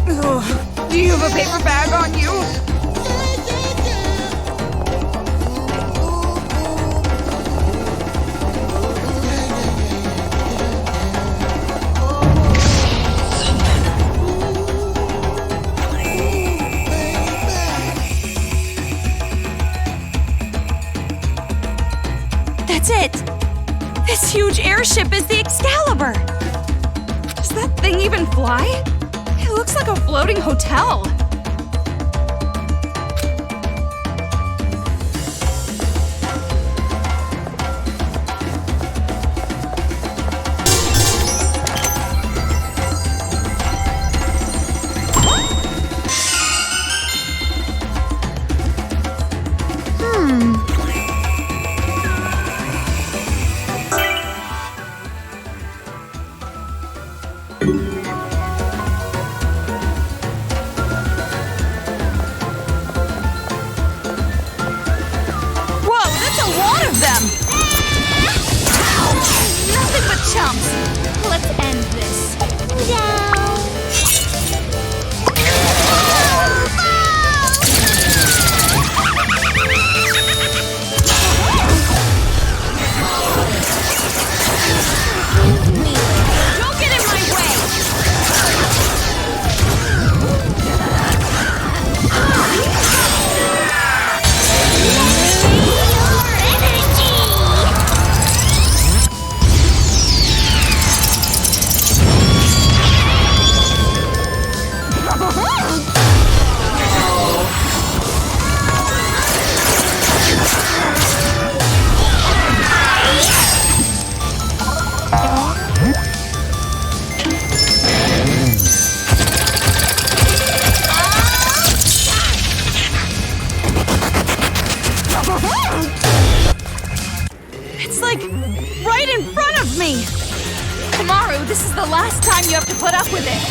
Ugh. Do you have a paper bag on you? That's it! This huge airship is the Excalibur! Does that thing even fly? It looks like a floating hotel. Nothing but chumps! Let's end this. Don't get in my way! It's like right in front of me! Kamaru, this is the last time you have to put up with it.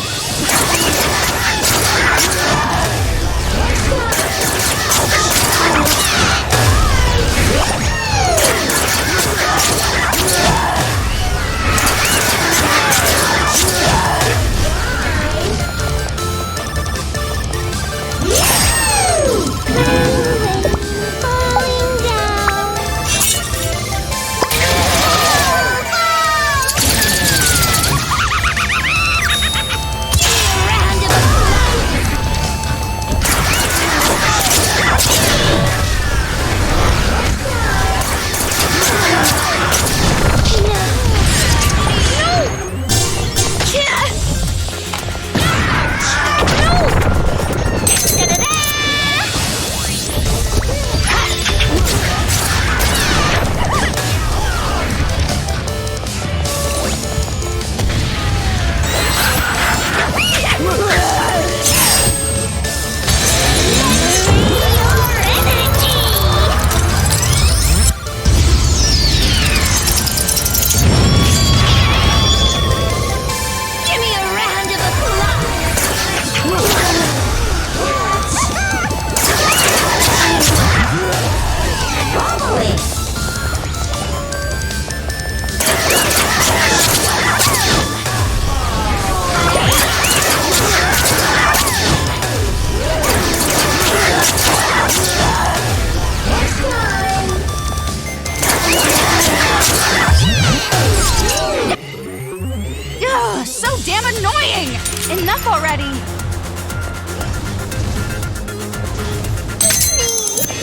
Enough already!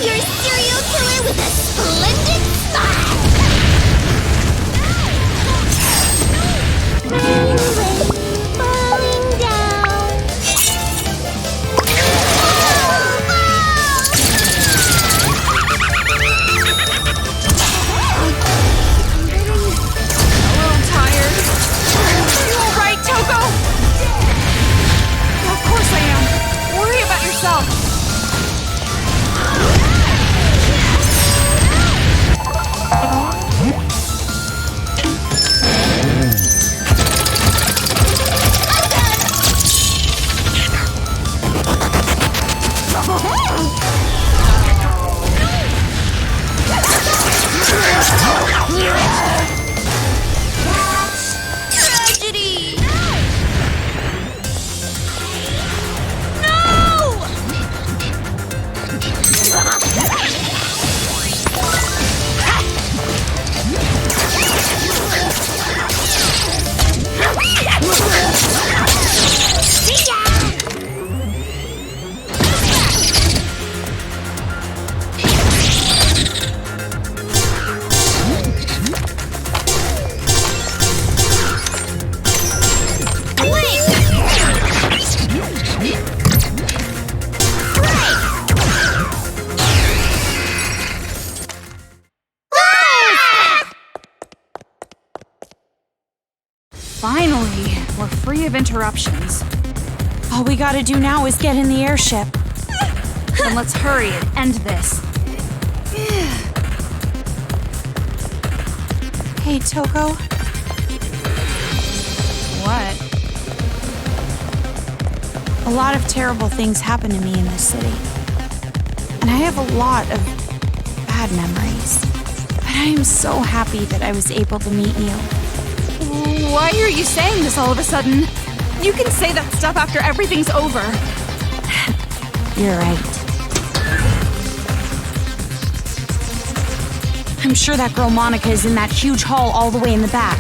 You're a serial killer with a splendid smile! Falling down. A little tired. Are you alright, Toko? Of course I am. Worry about yourself. Finally, we're free of interruptions. All we gotta do now is get in the airship. Then let's hurry and end this. Hey, Toko. What? A lot of terrible things happen to me in this city. And I have a lot of bad memories. But I am so happy that I was able to meet you. Why are you saying this all of a sudden? You can say that stuff after everything's over. You're right. I'm sure that girl Monica is in that huge hall all the way in the back.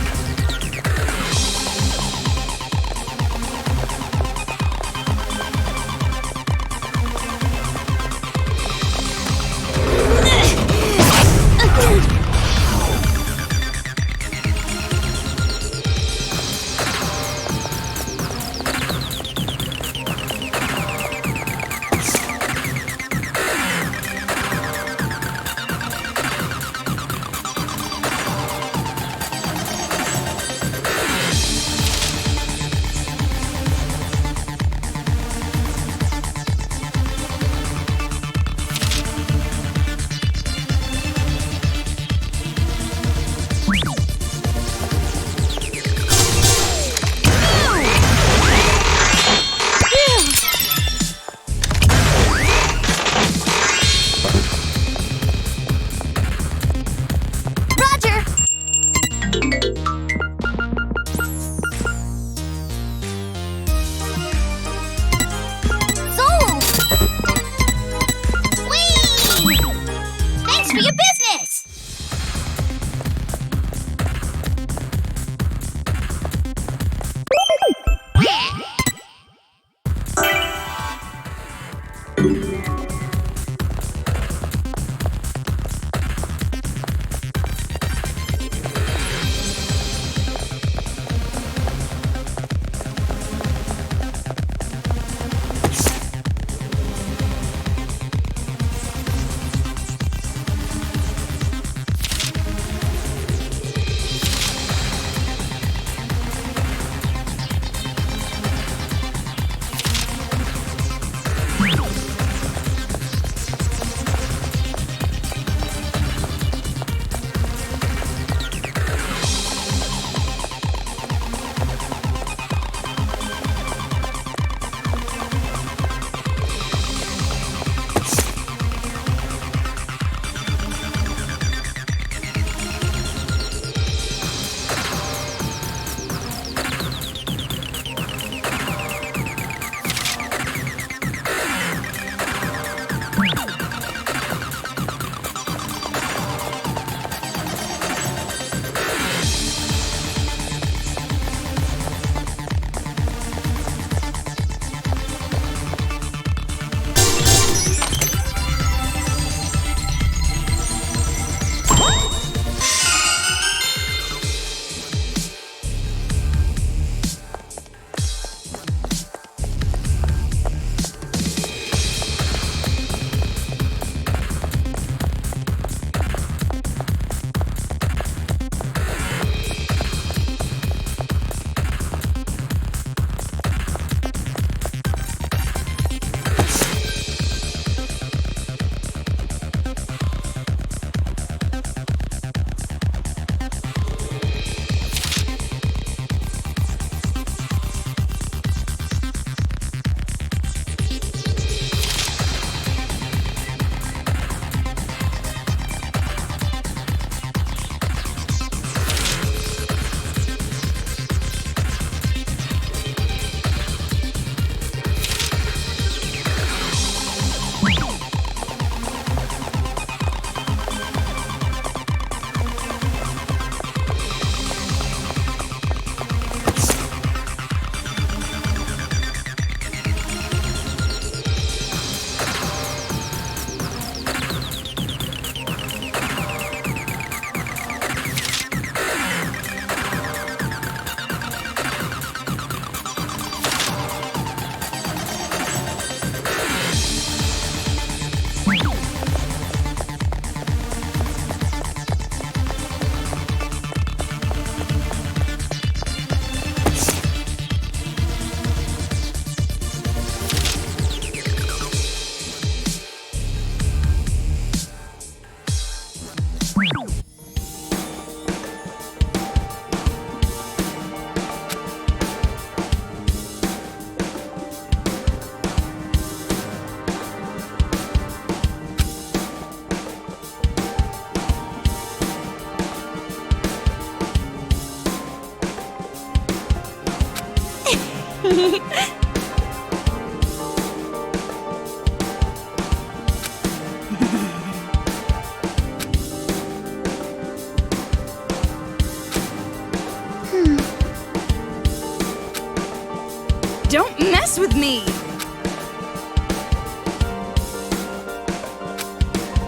Don't mess with me!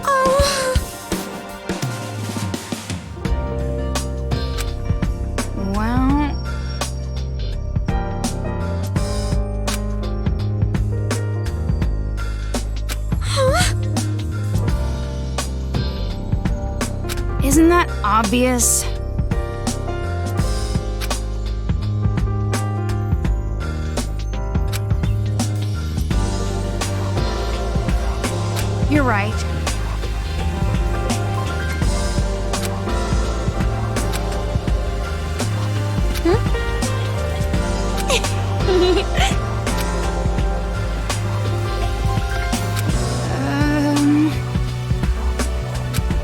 Oh. Well... Huh? Isn't that obvious? You're right.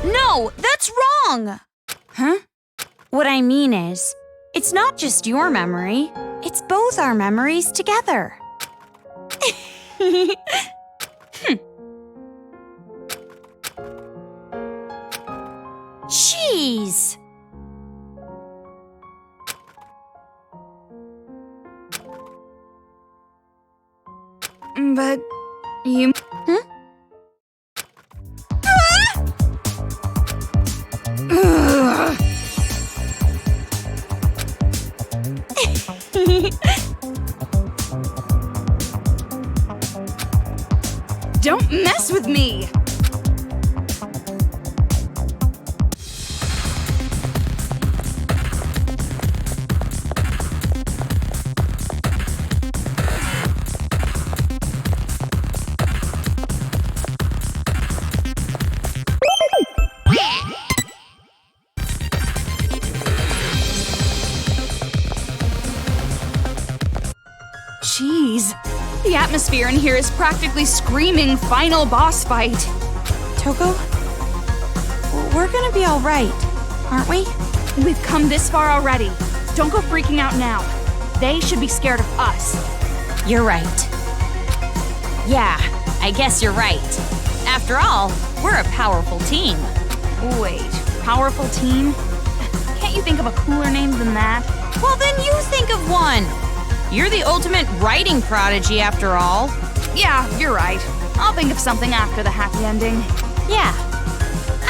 No, that's wrong! Huh? What I mean is, it's not just your memory, it's both our memories together. Jeez! But you... Huh? Don't mess with me! Jeez, the atmosphere in here is practically screaming final boss fight. Toko? We're gonna be alright, aren't we? We've come this far already. Don't go freaking out now. They should be scared of us. You're right. Yeah, I guess you're right. After all, we're a powerful team. Wait, powerful team? Can't you think of a cooler name than that? Well, then you think of one. You're the ultimate writing prodigy, after all. Yeah, you're right. I'll think of something after the happy ending. Yeah,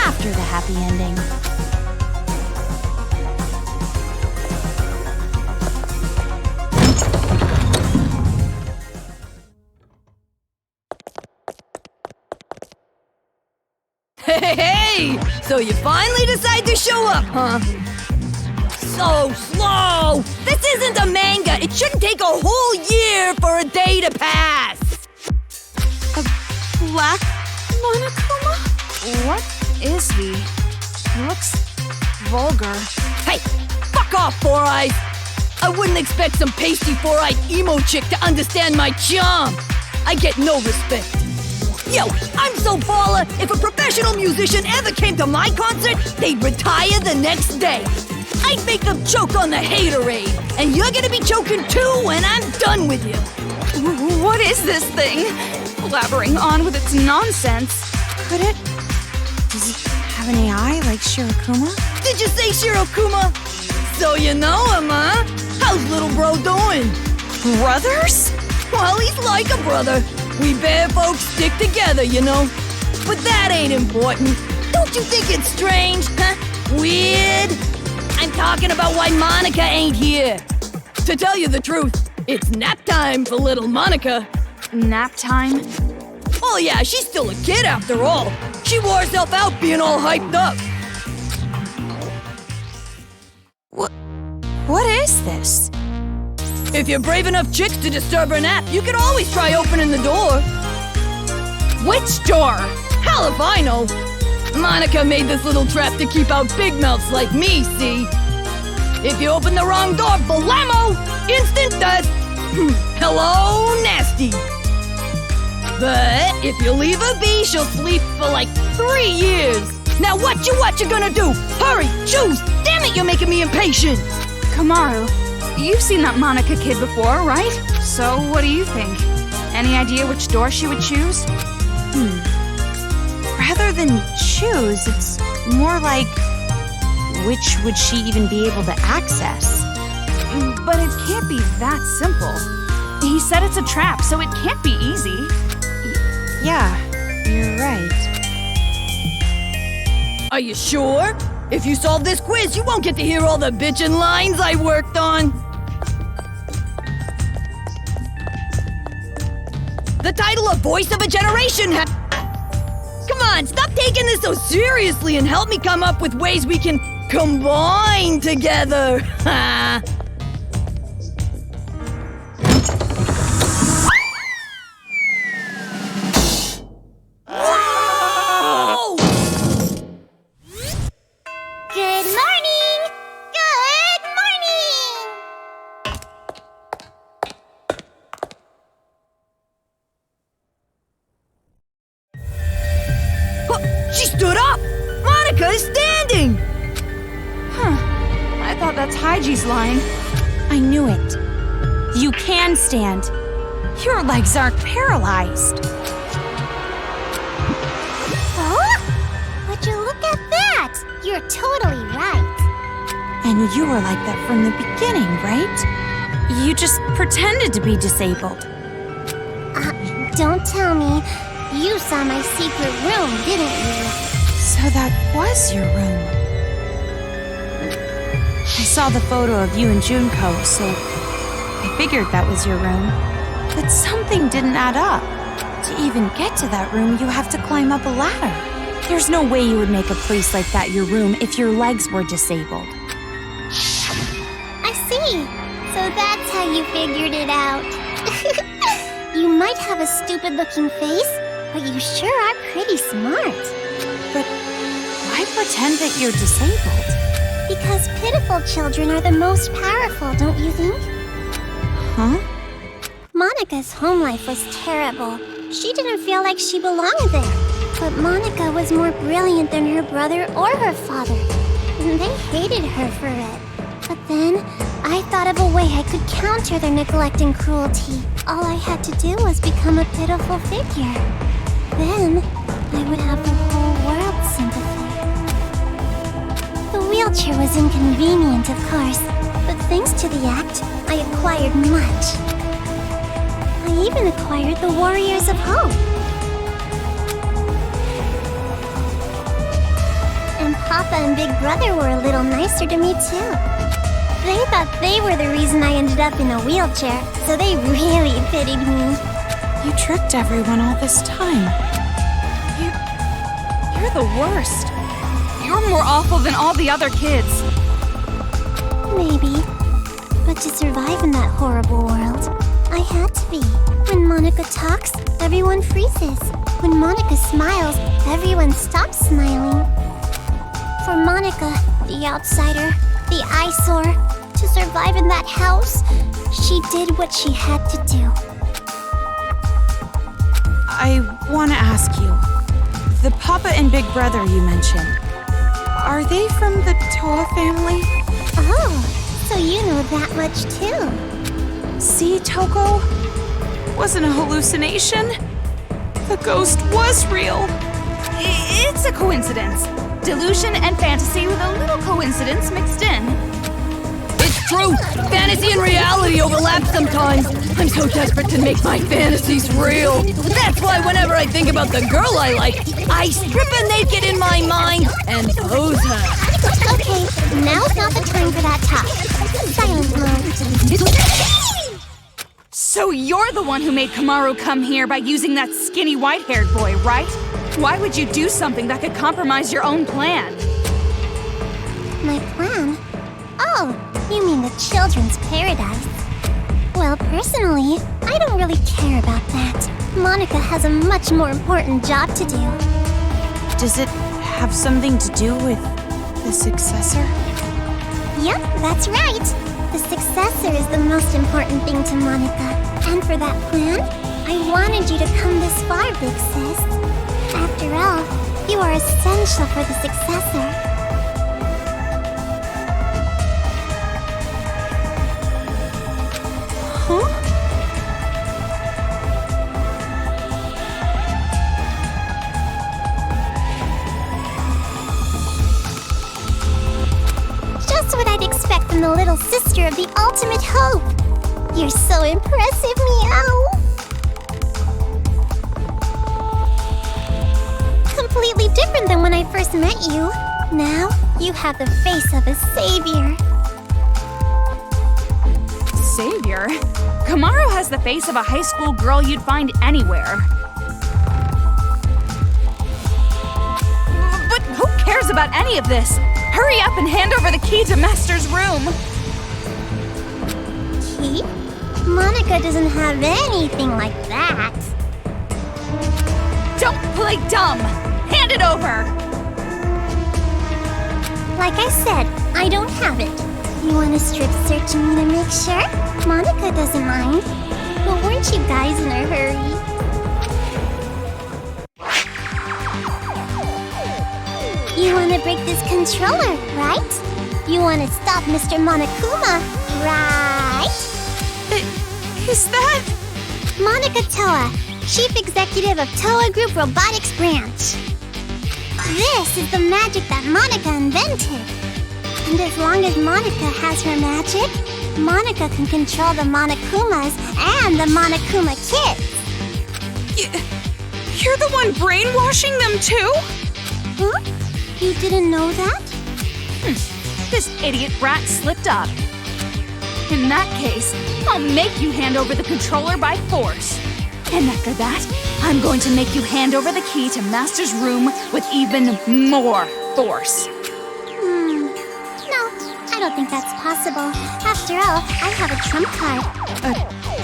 after the happy ending. Hey! So you finally decide to show up, huh? So slow! This isn't a manga! It shouldn't take a whole year for a day to pass! A black Monokuma? What is he? He looks vulgar. Hey! Fuck off, Four Eyes! I wouldn't expect some pasty four-eyed emo chick to understand my charm! I get no respect. Yo, I'm so baller, if a professional musician ever came to my concert, they'd retire the next day. I'd make them choke on the haterade, and you're gonna be choking too when I'm done with you. What is this thing? Blabbering on with its nonsense. Could it? Does it have an AI like Shirokuma? Did you say Shirokuma? So you know him, huh? How's little bro doing? Brothers? Well, he's like a brother. We bear folks stick together, you know. But that ain't important. Don't you think it's strange, huh? Weird? I'm talking about why Monica ain't here. To tell you the truth, it's nap time for little Monica. Nap time? Oh yeah, she's still a kid after all. She wore herself out being all hyped up. What is this? If you're brave enough chicks to disturb her nap, you can always try opening the door. Which door? Hell if I know. Monica made this little trap to keep out big mouths like me, see? If you open the wrong door, blammo! Instant death! Hello, nasty! But if you leave her be, she'll sleep for like 3 years. Now what you gonna do? Hurry, choose! Damn it, you're making me impatient! Kamaru, You've seen that Monica kid before, right? So what do you think? Any idea which door she would choose? Rather than choose, it's more like which would she even be able to access? But it can't be that simple. He said it's a trap, so it can't be easy. Yeah, you're right. Are you sure? If you solve this quiz, you won't get to hear all the bitchin' lines I worked on. The title of Voice of a Generation Come on, stop taking this so seriously and help me come up with ways we can combine together. Ha! Whoa! Good morning! Good morning! She stood up! Monica is standing! I thought that's Haiji's line. I knew it. You can stand. Your legs aren't paralyzed. Oh? Would you look at that? You're totally right. And you were like that from the beginning, right? You just pretended to be disabled. Don't tell me. You saw my secret room, didn't you? So that was your room. I saw the photo of you and Junko, so I figured that was your room. But something didn't add up. To even get to that room, you have to climb up a ladder. There's no way you would make a place like that your room if your legs were disabled. I see. So that's how you figured it out. You might have a stupid-looking face, but you sure are pretty smart. But why pretend that you're disabled? Because pitiful children are the most powerful, don't you think? Huh? Monica's home life was terrible. She didn't feel like she belonged there. But Monica was more brilliant than her brother or her father. And they hated her for it. But then, I thought of a way I could counter their neglect and cruelty. All I had to do was become a pitiful figure. Then, I would have the whole world's sympathy. The wheelchair was inconvenient, of course, but thanks to the act, I acquired much. I even acquired the Warriors of Hope. And Papa and Big Brother were a little nicer to me, too. They thought they were the reason I ended up in a wheelchair, so they really pitied me. You tricked everyone all this time. You're the worst. You're more awful than all the other kids. Maybe. But to survive in that horrible world, I had to be. When Monica talks, everyone freezes. When Monica smiles, everyone stops smiling. For Monica, the outsider, the eyesore, to survive in that house, she did what she had to do. I want to ask you, the Papa and Big Brother you mentioned, are they from the Toa family? Oh, so you know that much too. See, Toko? Wasn't a hallucination. The ghost was real. It's a coincidence. Delusion and fantasy with a little coincidence mixed in. It's true! Fantasy and reality overlap sometimes. I'm so desperate to make my fantasies real. That's why whenever I think about the girl I like, I strip her naked in my mind and pose her. Okay, now's not the time for that talk. Silent mode. So you're the one who made Kamaru come here by using that skinny white-haired boy, right? Why would you do something that could compromise your own plan? My plan? Oh, you mean the children's paradise. Well, personally, I don't really care about that. Monica has a much more important job to do. Does it have something to do with the successor? Yep, that's right. The successor is the most important thing to Monica. And for that plan, I wanted you to come this far, Big Sis. After all, you are essential for the successor. I'm the little sister of the ultimate hope. You're so impressive, Meow. Completely different than when I first met you. Now, you have the face of a savior. Savior? Kamaru has the face of a high school girl you'd find anywhere. But who cares about any of this? Hurry up and hand over the key to Master's room. Key? Monica doesn't have anything like that. Don't play dumb! Hand it over! Like I said, I don't have it. You want to strip search me to make sure? Monica doesn't mind. But weren't you guys in a hurry? You want to break this controller, right? You want to stop Mr. Monokuma, right? Is that... Monica Toa, Chief Executive of Toa Group Robotics Branch. This is the magic that Monica invented. And as long as Monica has her magic, Monica can control the Monokumas and the Monokuma kids. You're the one brainwashing them too? Huh? You didn't know that? This idiot brat slipped up. In that case, I'll make you hand over the controller by force. And after that, I'm going to make you hand over the key to Master's room with even more force. No, I don't think that's possible. After all, I have a trump card. A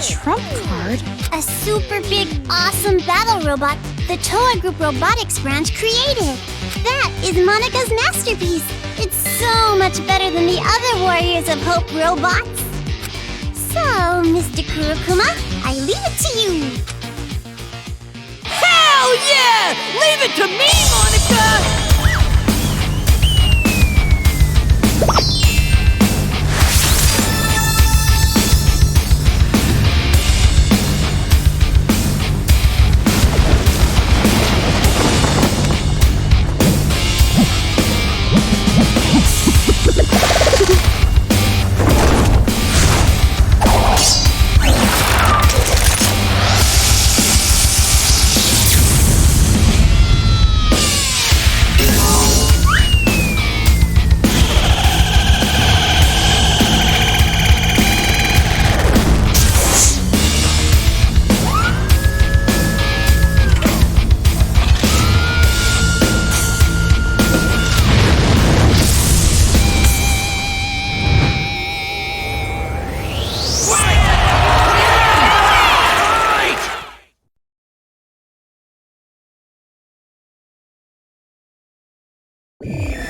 trump card? A super big, awesome battle robot the Toa Group Robotics Branch created. That is Monica's masterpiece. It's so much better than the other Warriors of Hope robots. So, Mr. Kurokuma, I leave it to you. Hell yeah! Leave it to me, Monica!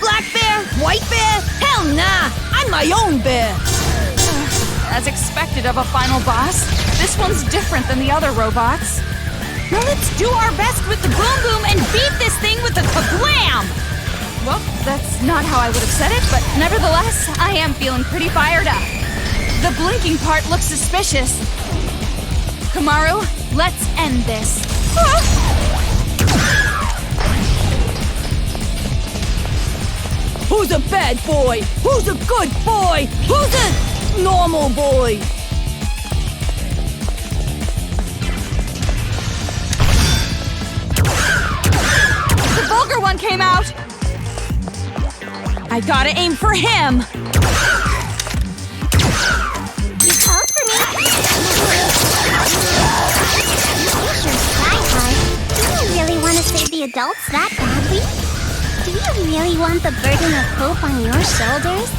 Black bear? White bear? Hell nah! I'm my own bear! As expected of a final boss, this one's different than the other robots. Now let's do our best with the boom boom and beat this thing with the kablam! Well, that's not how I would have said it, but nevertheless, I am feeling pretty fired up. The blinking part looks suspicious. Kamaru, let's end this. Who's a bad boy? Who's a good boy? Who's a normal boy? The vulgar one came out! I gotta aim for him! You called for me? You sure try hard. Do you really want to save the adults that badly? Do you really want the burden of hope on your shoulders?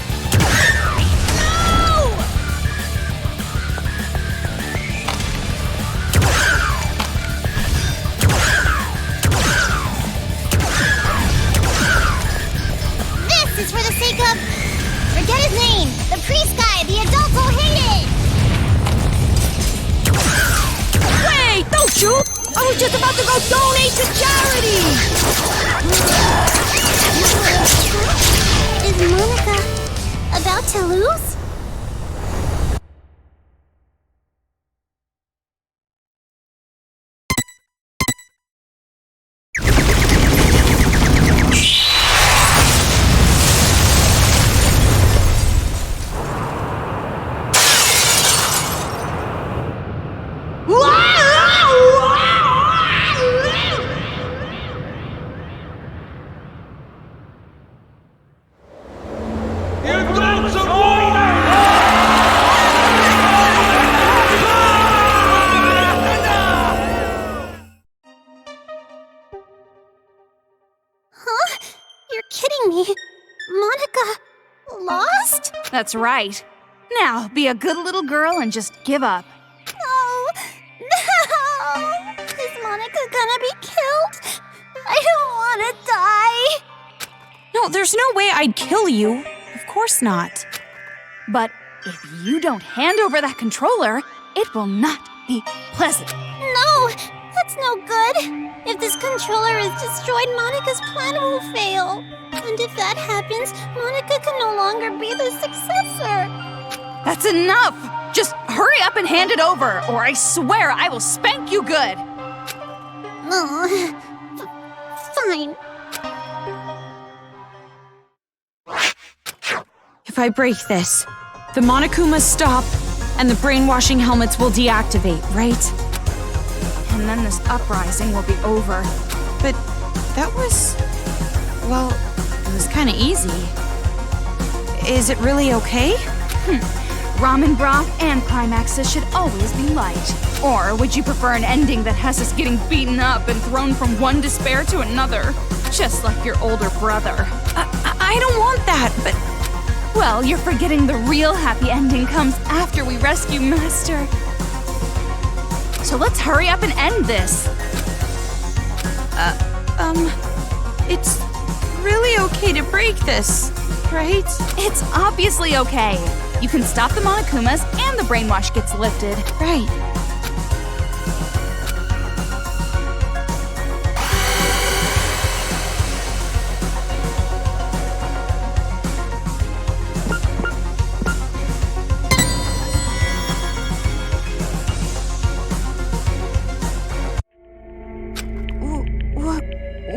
No! This is for the sake of... Forget his name! The priest guy, the adult Bohemian! Wait, don't shoot! I was just about to go donate to charity! Is Monica about to lose? lost? That's right. Now, be a good little girl and just give up. No! No! Is Monica gonna be killed? I don't want to die! No, there's no way I'd kill you. Of course not. But if you don't hand over that controller, it will not be pleasant. No! That's no good! If this controller is destroyed, Monica's plan will fail. And if that happens, Monica can no longer be the successor. That's enough! Just hurry up and hand it over, or I swear I will spank you good! Oh, fine. If I break this, the Monokumas stop, and the brainwashing helmets will deactivate, right? And then this uprising will be over. But that was... well, it was kind of easy. Is it really okay? Ramen broth and climaxes should always be light. Or would you prefer an ending that has us getting beaten up and thrown from one despair to another? Just like your older brother. I don't want that, but... Well, you're forgetting the real happy ending comes after we rescue Master. So let's hurry up and end this. It's really okay to break this, right? It's obviously okay. You can stop the Monokumas and the brainwash gets lifted. Right.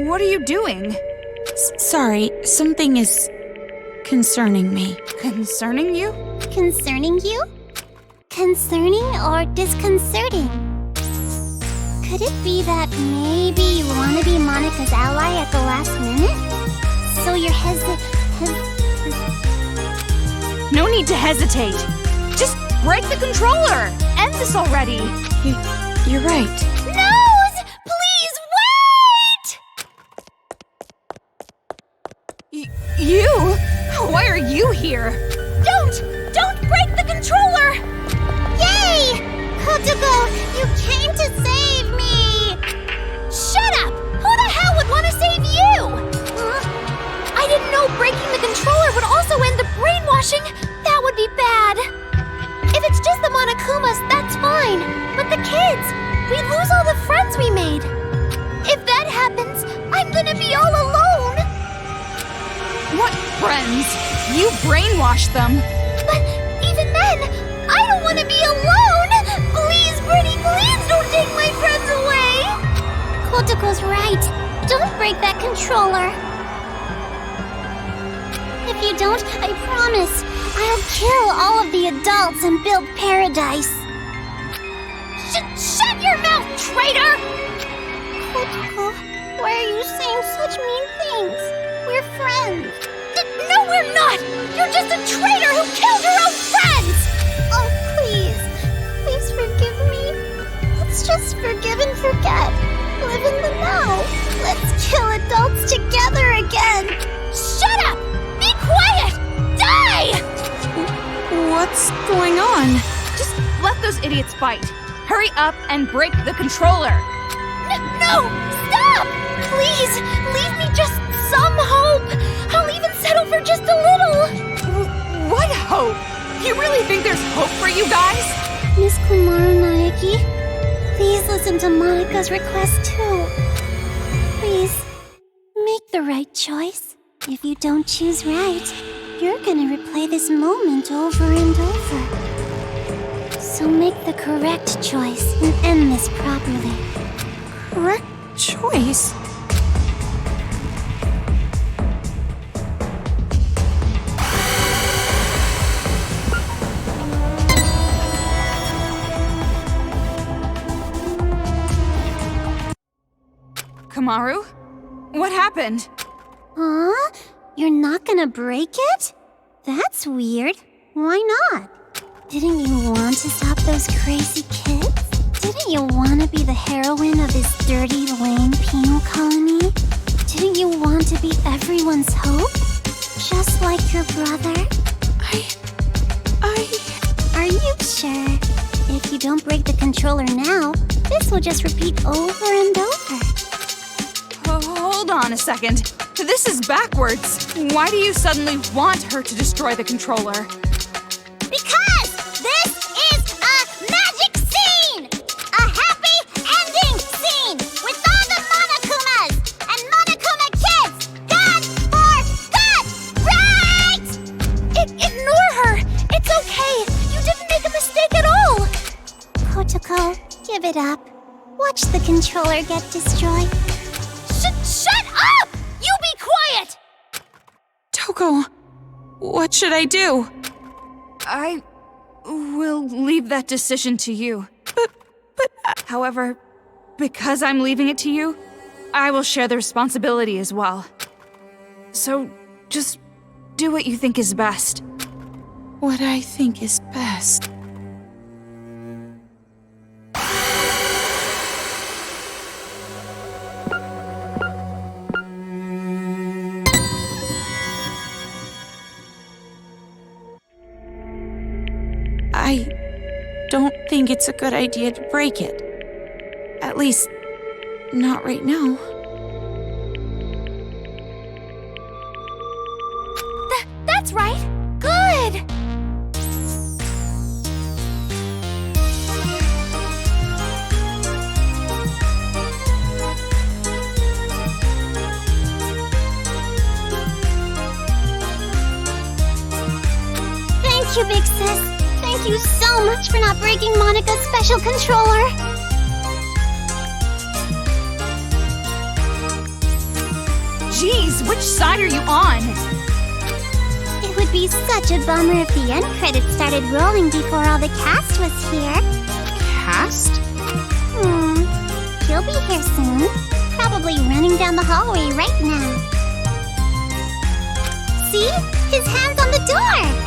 What are you doing? Sorry, something is concerning me. Concerning you? Concerning you? Concerning or disconcerting? Could it be that maybe you want to be Monica's ally at the last minute? So you're No need to hesitate. Just break the controller. End this already. You're right. Nose! Please wait! You? Why are you here? Don't break the controller! Yay! Kotoko, you came to save me! Shut up! Who the hell would want to save you? I didn't know breaking the controller would also end the brainwashing. That would be bad. If it's just the Monokumas, that's fine. But the kids, we'd lose all the friends we made. If that happens, I'm gonna be all alone. What friends? You brainwashed them. But even then, I don't want to be alone! Please, Pretty, please don't take my friends away! Kotoko's right. Don't break that controller. If you don't, I promise, I'll kill all of the adults and build paradise. Shut your mouth, traitor! Kotoko, why are you saying such mean things? We're friends. No, we're not! You're just a traitor who killed your own friends! Oh, please. Please forgive me. Let's just forgive and forget. Live in the now. Let's kill adults together again. Shut up! Be quiet! Die! What's going on? Just let those idiots fight. Hurry up and break the controller. No! Stop! Please, leave me just some hope. I'll even settle for just a little. What hope? You really think there's hope for you guys? Miss Kumaru Naeki, please listen to Monika's request too. Please, make the right choice. If you don't choose right, you're gonna replay this moment over and over. So make the correct choice and end this properly. Correct choice? Kamaru? What happened? Huh? You're not gonna break it? That's weird. Why not? Didn't you want to stop those crazy kids? Didn't you want to be the heroine of this dirty, lame penal colony? Didn't you want to be everyone's hope? Just like your brother? Are you sure? If you don't break the controller now, this will just repeat over and over. Hold on a second. This is backwards. Why do you suddenly want her to destroy the controller? Because this is a magic scene! A happy ending scene with all the Monokumas and Monokuma kids! God for good! Right! Ignore her! It's okay! You didn't make a mistake at all! Kotoko, give it up. Watch the controller get destroyed. Shut up! You be quiet! Toko, what should I do? I will leave that decision to you. However, because I'm leaving it to you, I will share the responsibility as well. So, just do what you think is best. What I think is best. I don't think it's a good idea to break it. At least, not right now. That's right! Good! Thank you, Big Sis. Thank you so much for not breaking Monica's special controller. Jeez, which side are you on? It would be such a bummer if the end credits started rolling before all the cast was here. Cast? He'll be here soon. Probably running down the hallway right now. See? His hand's on the door!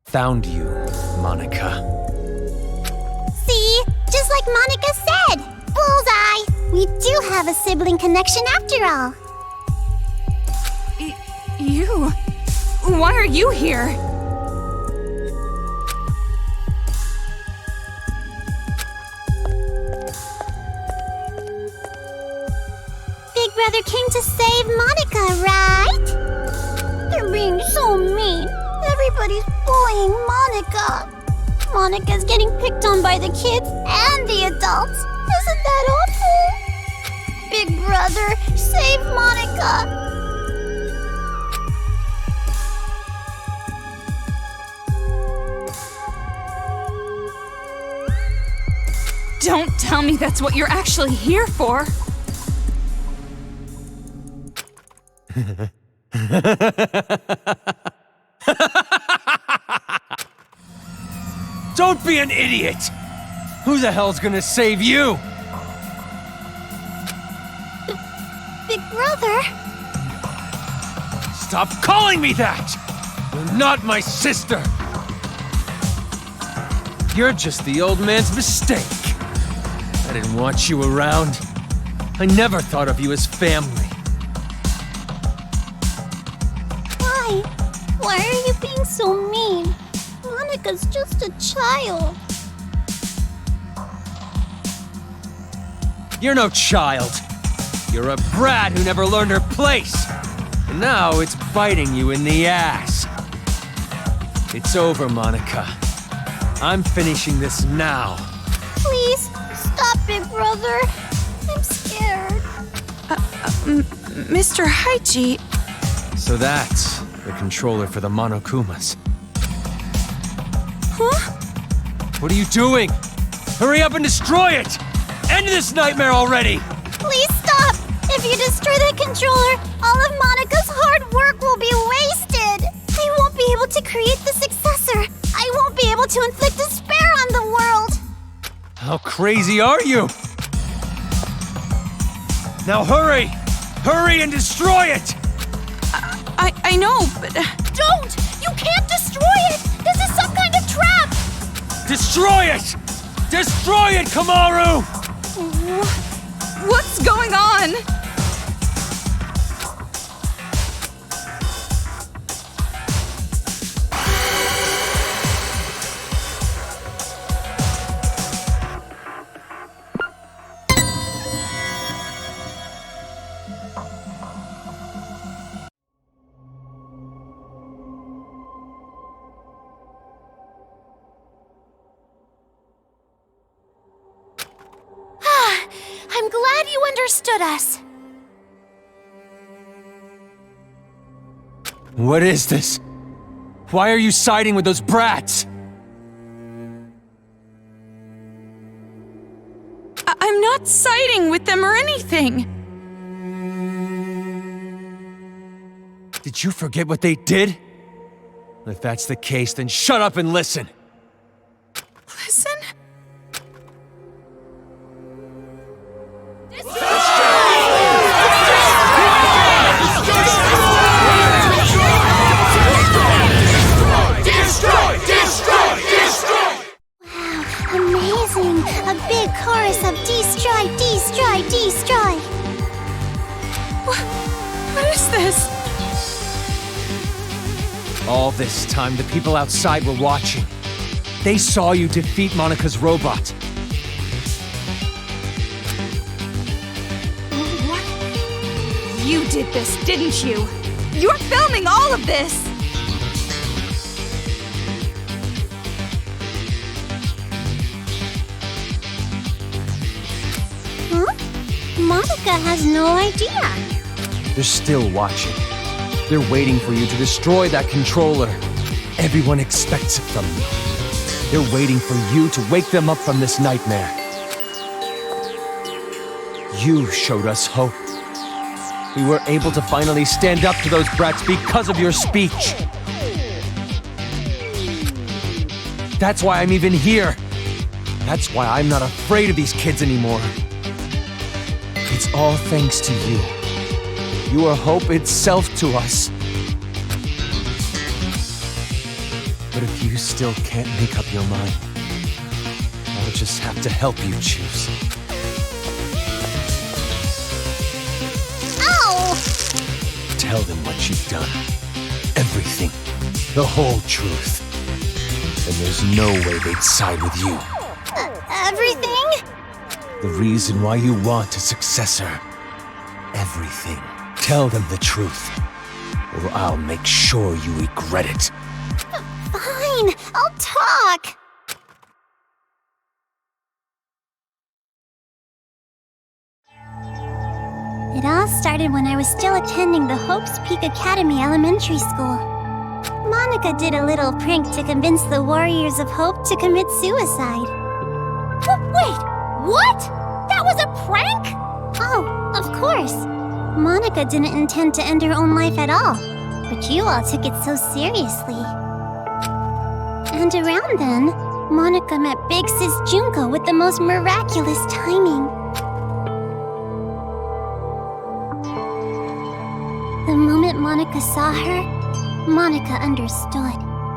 Found you, Monica. See? Just like Monica said! Bullseye! We do have a sibling connection after all. You? Why are you here? Big Brother came to save Monica, right? They're being so mean. Everybody's bullying Monica. Monica's getting picked on by the kids and the adults. Isn't that awful? Big Brother, save Monica. Don't tell me that's what you're actually here for. Don't be an idiot! Who the hell's gonna save you? Big Brother? Stop calling me that! You're not my sister! You're just the old man's mistake. I didn't want you around. I never thought of you as family. Why? Why are you being so mean? Monica's just a child. You're no child. You're a brat who never learned her place. And now it's biting you in the ass. It's over, Monica. I'm finishing this now. Please, stop, Big Brother. I'm scared. Mr. Haiji, So that's the controller for the Monokumas. huh? What are you doing? Hurry up and destroy it! End this nightmare already! Please stop! If you destroy that controller, all of Monica's hard work will be wasted! I won't be able to create the successor! I won't be able to inflict despair on the world! How crazy are you? Now hurry! Hurry and destroy it! I know, but... Don't! You can't destroy it! This is some kind of trap! Destroy it! Destroy it, Kamaru! What's going on? misunderstood us. What is this? Why are you siding with those brats? I'm not siding with them or anything. Did you forget what they did? If that's the case, then shut up and listen. Listen? Amazing! A big chorus of destroy, destroy, destroy! What is this? All this time, the people outside were watching. They saw you defeat Monica's robot. What? You did this, didn't you? You're filming all of this! Monica has no idea. They're still watching. They're waiting for you to destroy that controller. Everyone expects it from you. They're waiting for you to wake them up from this nightmare. You showed us hope. We were able to finally stand up to those brats because of your speech. That's why I'm even here. That's why I'm not afraid of these kids anymore. It's all thanks to you. You are hope itself to us. But if you still can't make up your mind, I'll just have to help you choose. Ow! Tell them what you've done. Everything. The whole truth. And there's no way they'd side with you. Everything? The reason why you want a successor. Everything. Tell them the truth, or I'll make sure you regret it. Fine, I'll talk. It all started when I was still attending the Hope's Peak Academy Elementary School. Monica did a little prank to convince the Warriors of Hope to commit suicide. Wait, what? That was a prank? Oh, of course. Monica didn't intend to end her own life at all, but you all took it so seriously. And around then, Monica met Big Sis Junko with the most miraculous timing. The moment Monica saw her, Monica understood.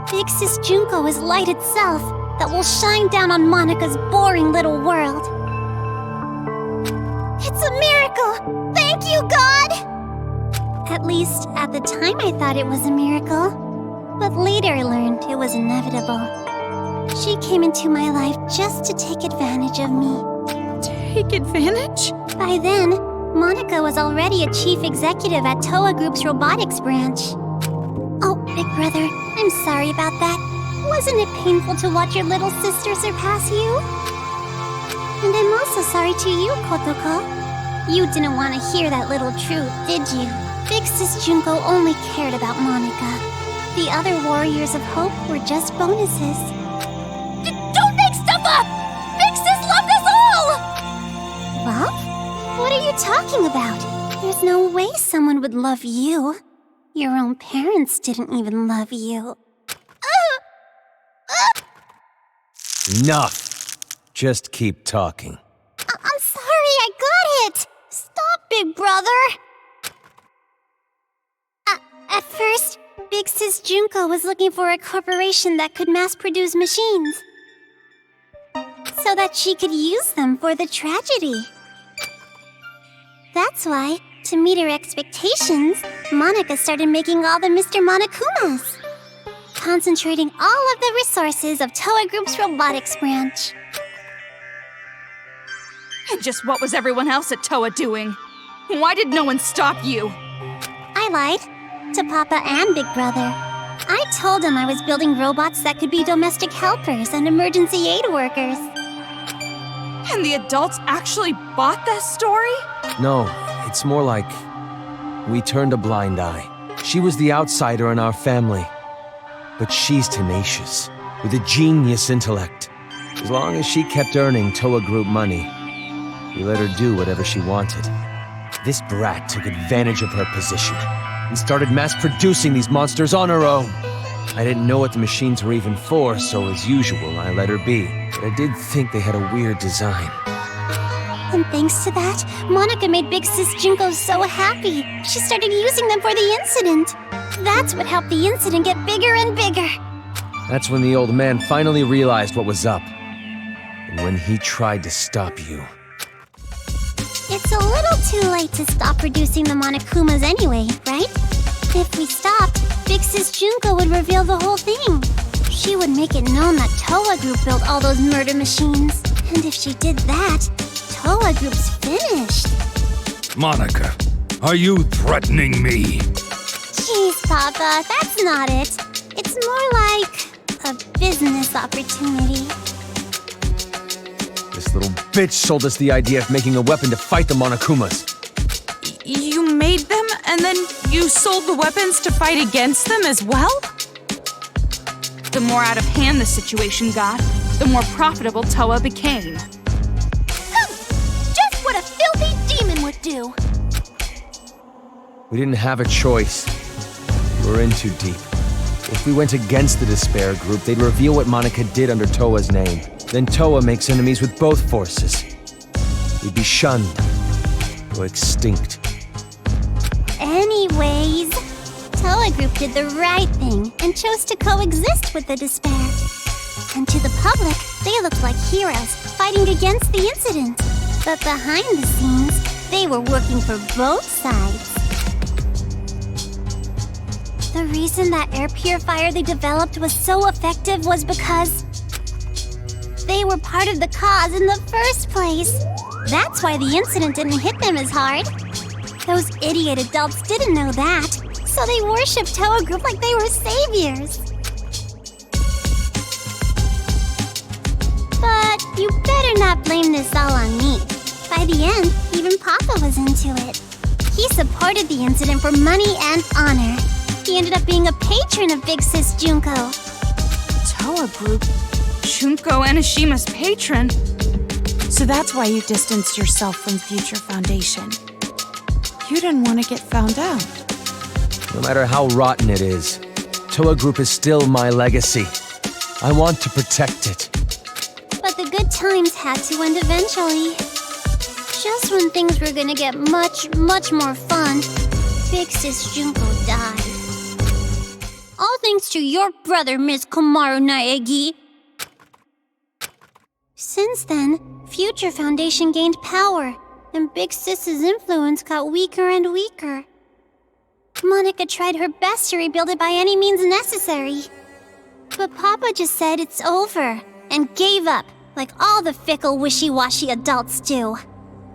Big Sis Junko is light itself that will shine down on Monica's boring little world. It's a miracle! Thank you, God! At least, at the time I thought it was a miracle. But later I learned it was inevitable. She came into my life just to take advantage of me. Take advantage? By then, Monica was already a chief executive at Toa Group's robotics branch. Oh, Big Brother, I'm sorry about that. Wasn't it painful to watch your little sister surpass you? And I'm also sorry to you, Kotoko. You didn't want to hear that little truth, did you? Big Sis Junko only cared about Monica. The other Warriors of Hope were just bonuses. Don't make stuff up! Big Sis loved us all! Love? What are you talking about? There's no way someone would love you. Your own parents didn't even love you. Enough. Just keep talking. I'm sorry, I got it! Stop, Big Brother! At first, Big Sis Junko was looking for a corporation that could mass-produce machines. So that she could use them for the tragedy. That's why, to meet her expectations, Monica started making all the Mr. Monokumas. Concentrating all of the resources of Toa Group's robotics branch. And just what was everyone else at Toa doing? Why did no one stop you? I lied to Papa and Big Brother. I told them I was building robots that could be domestic helpers and emergency aid workers. And the adults actually bought this story? No, it's more like we turned a blind eye. She was the outsider in our family. But she's tenacious, with a genius intellect. As long as she kept earning Toa Group money, we let her do whatever she wanted. This brat took advantage of her position and started mass-producing these monsters on her own. I didn't know what the machines were even for, so as usual, I let her be. But I did think they had a weird design. And thanks to that, Monica made Big Sis Junko so happy. She started using them for the incident. That's what helped the incident get bigger and bigger. That's when the old man finally realized what was up. And when he tried to stop you. It's a little too late to stop producing the Monokumas anyway, right? If we stopped, Big Sis Junko would reveal the whole thing. She would make it known that Toa Group built all those murder machines. And if she did that, Toa Group's finished. Monica, are you threatening me? Jeez, Papa, that's not it. It's more like a business opportunity. This little bitch sold us the idea of making a weapon to fight the Monokumas. You made them, and then you sold the weapons to fight against them as well? The more out of hand the situation got, the more profitable Toa became. Just what a filthy demon would do. We didn't have a choice. We were in too deep. If we went against the Despair Group, they'd reveal what Monica did under Toa's name. Then Toa makes enemies with both forces. We'd be shunned. Or extinct. Anyways, Toa Group did the right thing and chose to coexist with the Despair. And to the public, they looked like heroes fighting against the incident. But behind the scenes, they were working for both sides. The reason that air purifier they developed was so effective was because they were part of the cause in the first place. That's why the incident didn't hit them as hard. Those idiot adults didn't know that, so they worshipped Toa Group like they were saviors. But you better not blame this all on me. By the end, even Papa was into it. He supported the incident for money and honor. He ended up being a patron of Big Sis Junko. Toa Group? Junko Enishima's patron? So that's why you distanced yourself from Future Foundation. You didn't want to get found out. No matter how rotten it is, Toa Group is still my legacy. I want to protect it. But the good times had to end eventually. Just when things were gonna get much, much more fun, Big Sis Junko died. All thanks to your brother, Miss Komaru Naegi. Since then, Future Foundation gained power, and Big Sis's influence got weaker and weaker. Monica tried her best to rebuild it by any means necessary. But Papa just said it's over, and gave up, like all the fickle, wishy-washy adults do.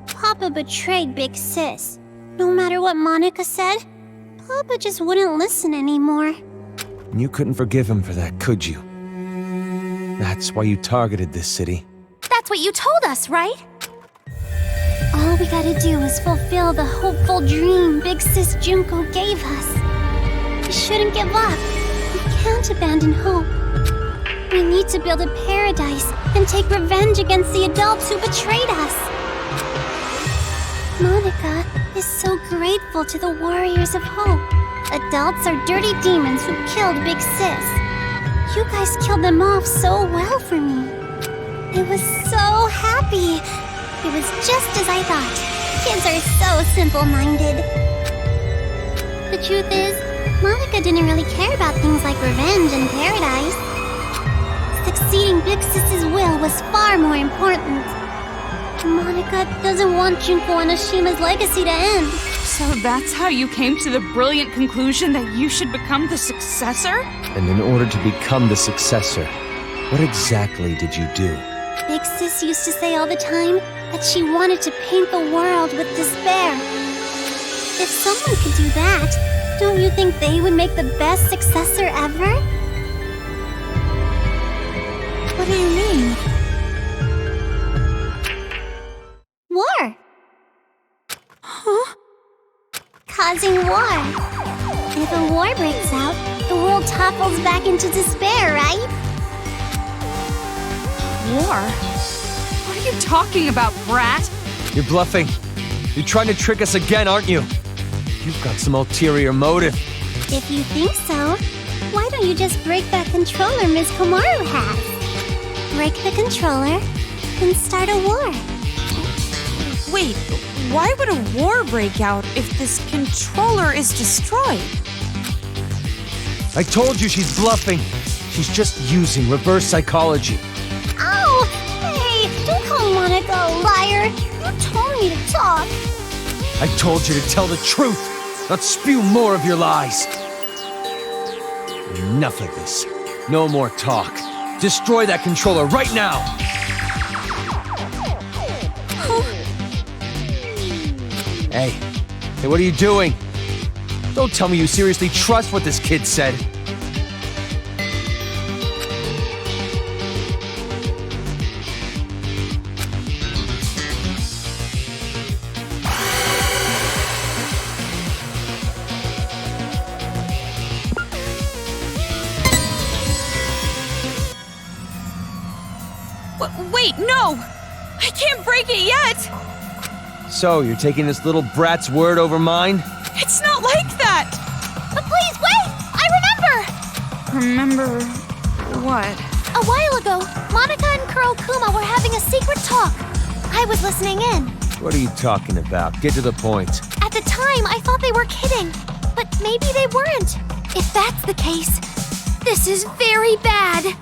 Papa betrayed Big Sis. No matter what Monica said, Papa just wouldn't listen anymore. You couldn't forgive him for that, could you? That's why you targeted this city. That's what you told us, right? All we gotta do is fulfill the hopeful dream Big Sis Junko gave us. We shouldn't give up. We can't abandon hope. We need to build a paradise and take revenge against the adults who betrayed us. Monica is so grateful to the Warriors of Hope. Adults are dirty demons who killed Big Sis. You guys killed them off so well for me. I was so happy. It was just as I thought. Kids are so simple-minded. The truth is, Monica didn't really care about things like revenge and paradise. Succeeding Big Sis's will was far more important. Monica doesn't want Junko Enishima's legacy to end. So that's how you came to the brilliant conclusion that you should become the successor? And in order to become the successor, what exactly did you do? Big Sis used to say all the time that she wanted to paint the world with despair. If someone could do that, don't you think they would make the best successor ever? What do you mean? causing war. If a war breaks out, the world topples back into despair, right? War? What are you talking about, brat? You're bluffing. You're trying to trick us again, aren't you? You've got some ulterior motive. If you think so, why don't you just break that controller Miss Komaru has? Break the controller, and start a war. Wait, why would a war break out if this controller is destroyed? I told you she's bluffing. She's just using reverse psychology. Ow! Hey, don't call Monica a liar. You told me to talk. I told you to tell the truth, not spew more of your lies. Enough of this. No more talk. Destroy that controller right now! Hey, what are you doing? Don't tell me you seriously trust what this kid said. Wait, no! I can't break it yet! So, you're taking this little brat's word over mine? It's not like that! But please, wait! I remember! Remember what? A while ago, Monica and Kurokuma were having a secret talk. I was listening in. What are you talking about? Get to the point. At the time, I thought they were kidding. But maybe they weren't. If that's the case, this is very bad.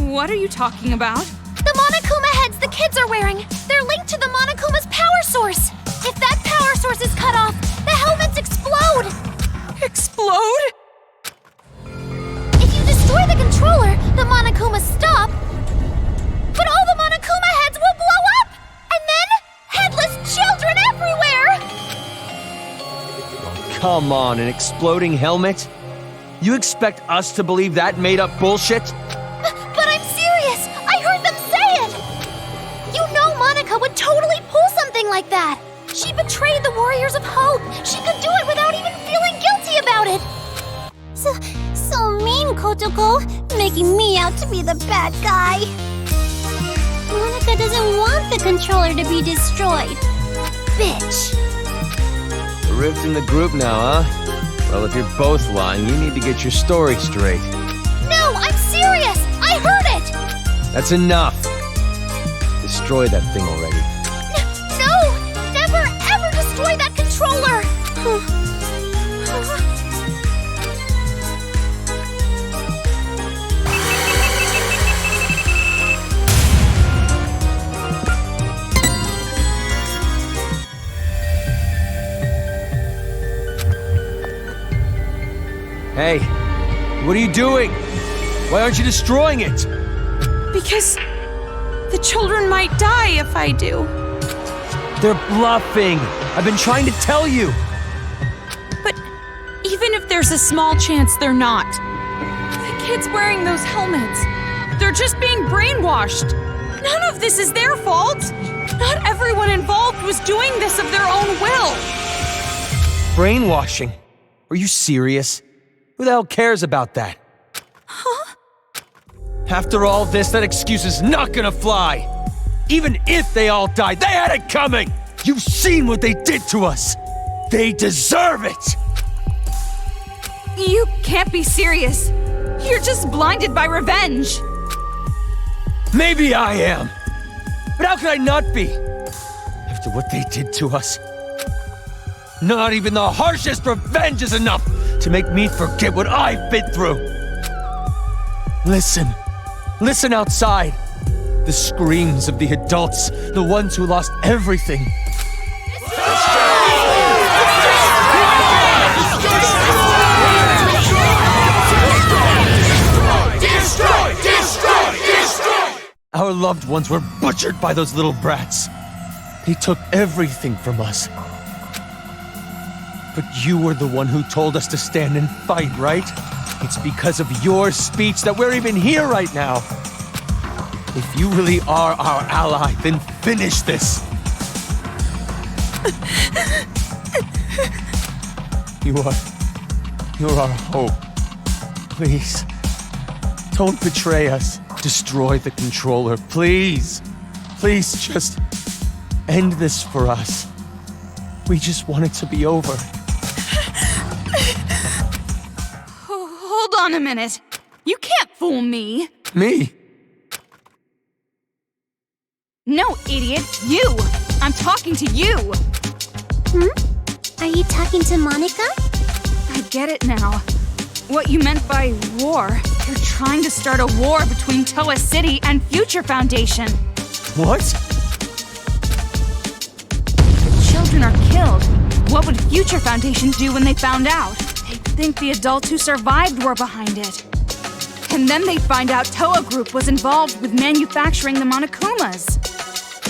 What are you talking about? The Monokuma heads the kids are wearing, they're linked to the Monokuma's power source. If that power source is cut off, the helmets explode. Explode? If you destroy the controller, the Monokumas stop. But all the Monokuma heads will blow up! And then, headless children everywhere! Oh, come on, an exploding helmet? You expect us to believe that made-up bullshit? But I'm serious! I heard them say it! You know Monica would totally pull something like that! She betrayed the Warriors of Hope! She could do it without even feeling guilty about it! So mean, Kotoko, making me out to be the bad guy. Monica doesn't want the controller to be destroyed. Bitch. A rift in the group now, huh? Well, if you're both lying, you need to get your story straight. No, I'm serious! I heard it! That's enough. Destroy that thing already. No! Never ever destroy that controller! Hey, what are you doing? Why aren't you destroying it? Because the children might die if I do. They're bluffing. I've been trying to tell you. But even if there's a small chance they're not, the kids wearing those helmets, they're just being brainwashed. None of this is their fault. Not everyone involved was doing this of their own will. Brainwashing? Are you serious? Who the hell cares about that? Huh? After all this, that excuse is not gonna fly. Even if they all died, they had it coming! You've seen what they did to us! They deserve it! You can't be serious. You're just blinded by revenge. Maybe I am. But how could I not be? After what they did to us. Not even the harshest revenge is enough to make me forget what I've been through. Listen. Listen outside. The screams of the adults, the ones who lost everything. Destroy! Destroy! Destroy! Our loved ones were butchered by those little brats. They took everything from us. But you were the one who told us to stand and fight, right? It's because of your speech that we're even here right now. If you really are our ally, then finish this. You're our hope. Please, don't betray us. Destroy the controller, please. Please, just end this for us. We just want it to be over. Hold on a minute. You can't fool me. Me? No, idiot. You. I'm talking to you. Are you talking to Monica? I get it now. What you meant by war. You're trying to start a war between Toa City and Future Foundation. What? The children are killed. What would Future Foundation do when they found out? They'd think the adults who survived were behind it. And then they'd find out Toa Group was involved with manufacturing the Monokumas.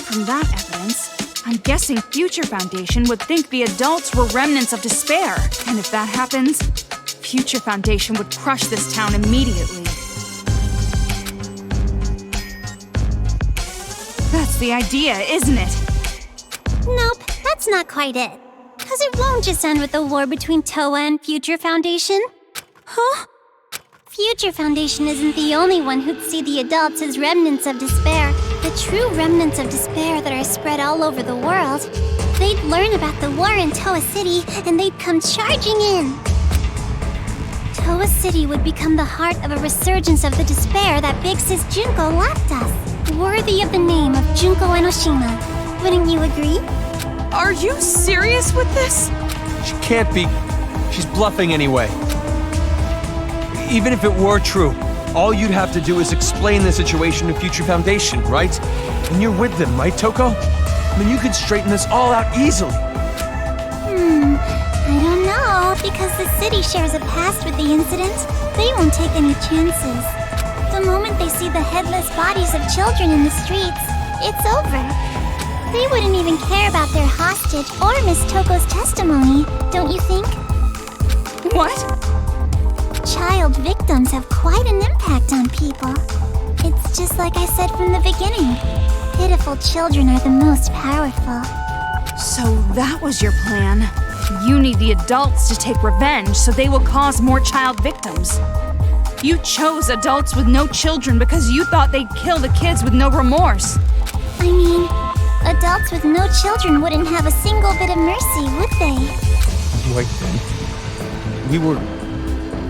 From that evidence, I'm guessing Future Foundation would think the adults were remnants of despair. And if that happens, Future Foundation would crush this town immediately. That's the idea, isn't it? Nope, that's not quite it. Because it won't just end with a war between Toa and Future Foundation. Huh? Future Foundation isn't the only one who'd see the adults as remnants of despair. The true remnants of despair that are spread all over the world. They'd learn about the war in Toa City, and they'd come charging in. Toa City would become the heart of a resurgence of the despair that Big Sis Junko left us. Worthy of the name of Junko Enoshima. Wouldn't you agree? Are you serious with this? She can't be. She's bluffing anyway. Even if it were true, all you'd have to do is explain the situation to Future Foundation, right? And you're with them, right, Toko? I mean, you could straighten this all out easily. I don't know, because the city shares a past with the incident. They won't take any chances. The moment they see the headless bodies of children in the streets, it's over. They wouldn't even care about their hostage or Miss Toko's testimony, don't you think? What? Child victims have quite an impact on people. It's just like I said from the beginning. Pitiful children are the most powerful. So that was your plan. You need the adults to take revenge so they will cause more child victims. You chose adults with no children because you thought they'd kill the kids with no remorse. I mean, adults with no children wouldn't have a single bit of mercy, would they? Wait, then.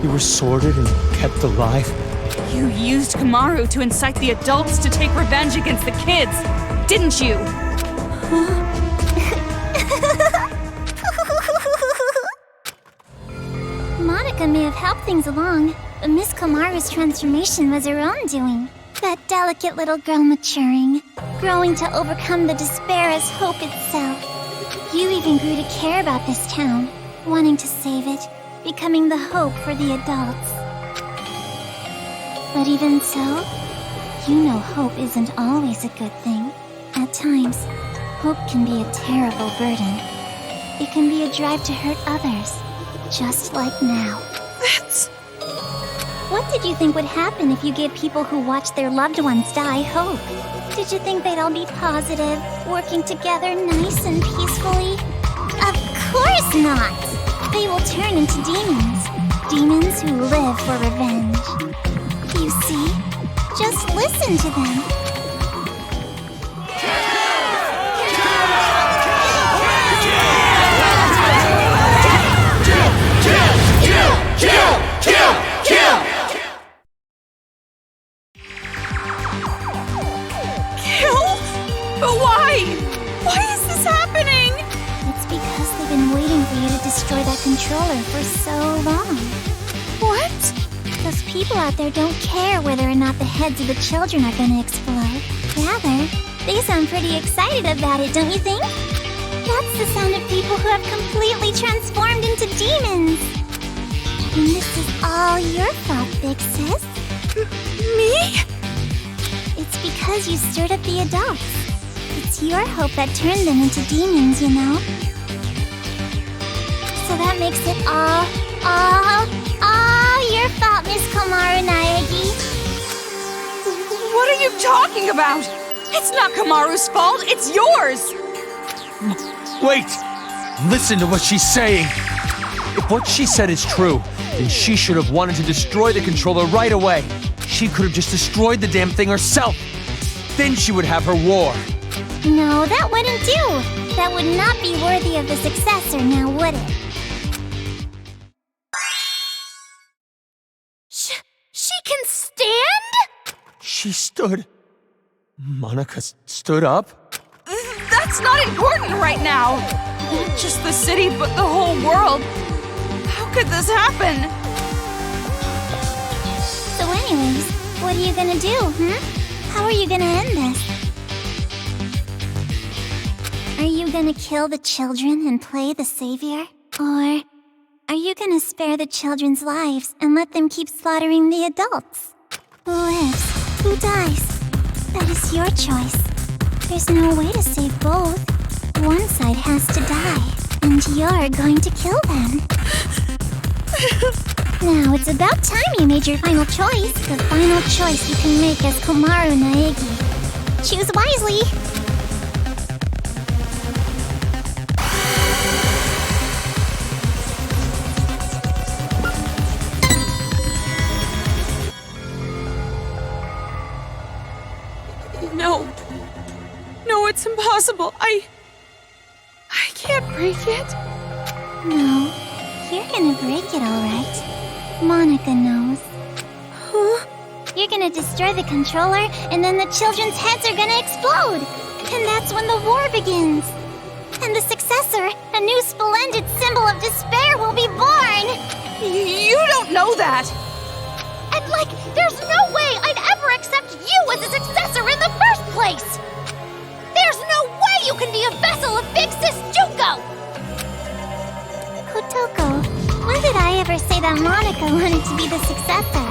We were sorted and kept alive. You used Kamaru to incite the adults to take revenge against the kids, didn't you? Monica may have helped things along, but Miss Komaru's transformation was her own doing. That delicate little girl maturing, growing to overcome the despair as hope itself. You even grew to care about this town, wanting to save it, becoming the hope for the adults. But even so, you know hope isn't always a good thing. At times, hope can be a terrible burden. It can be a drive to hurt others, just like now. What did you think would happen if you gave people who watched their loved ones die hope? Did you think they'd all be positive, working together nice and peacefully? Of course not! They will turn into demons. Demons who live for revenge. You see? Just listen to them. But why? Why is this happening? It's because they've been waiting for you to destroy that controller for so long. What? Those people out there don't care whether or not the heads of the children are gonna explode. Rather, they sound pretty excited about it, don't you think? That's the sound of people who have completely transformed into demons. And this is all your fault, Big Sis. Me? It's because you stirred up the adults. It's your hope that turned them into demons, you know? So that makes it all your fault, Miss Komaru Naegi. What are you talking about? It's not Kamaru's fault, it's yours! Wait! Listen to what she's saying! If what she said is true, then she should have wanted to destroy the controller right away. She could have just destroyed the damn thing herself. Then she would have her war. No, that wouldn't do. That would not be worthy of the successor, now would it? She can stand? She stood. Monica stood up? That's not important right now. Not just the city, but the whole world. How could this happen? So anyways, what are you gonna do, How are you gonna end this? Are you gonna kill the children and play the savior? Or are you gonna spare the children's lives and let them keep slaughtering the adults? Who lives? Who dies? That is your choice. There's no way to save both. One side has to die, and you're going to kill them. Now, it's about time you made your final choice. The final choice you can make as Komaru Naegi. Choose wisely. No, it's impossible. I can't break it. No, you're gonna break it, all right. Monica knows. Huh? You're gonna destroy the controller, and then the children's heads are gonna explode. And that's when the war begins. And the successor, a new splendid symbol of despair, will be born. You don't know that. And there's no way I'd ever accept you as a successor in the first place. There's no way you can be a vessel of Big Sis Junko. Kotoko, when did I ever say that Monica wanted to be the successor?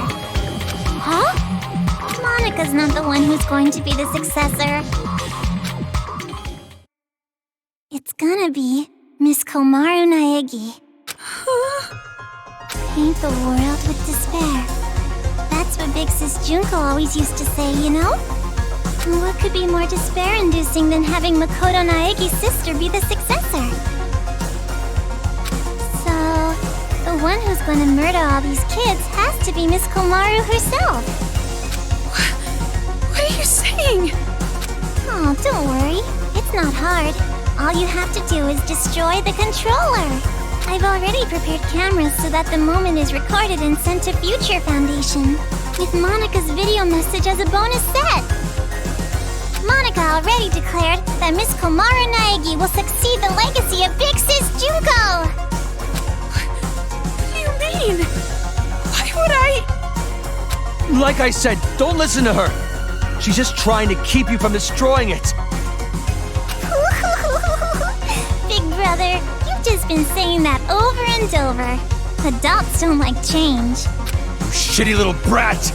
Huh? Monica's not the one who's going to be the successor. It's gonna be Miss Komaru Naegi. Paint the world with despair. That's what Big Sis Junko always used to say, you know? What could be more despair-inducing than having Makoto Naegi's sister be the successor? So, the one who's gonna murder all these kids has to be Miss Komaru herself. What are you saying? Oh, don't worry. It's not hard. All you have to do is destroy the controller. I've already prepared cameras so that the moment is recorded and sent to Future Foundation, with Monica's video message as a bonus set. Monica already declared that Miss Komaru Naegi will succeed the legacy of Big Sis Junko! What do you mean? Why would I? Like I said, don't listen to her. She's just trying to keep you from destroying it. Big brother, you've just been saying that over and over. Adults don't like change. You shitty little brat!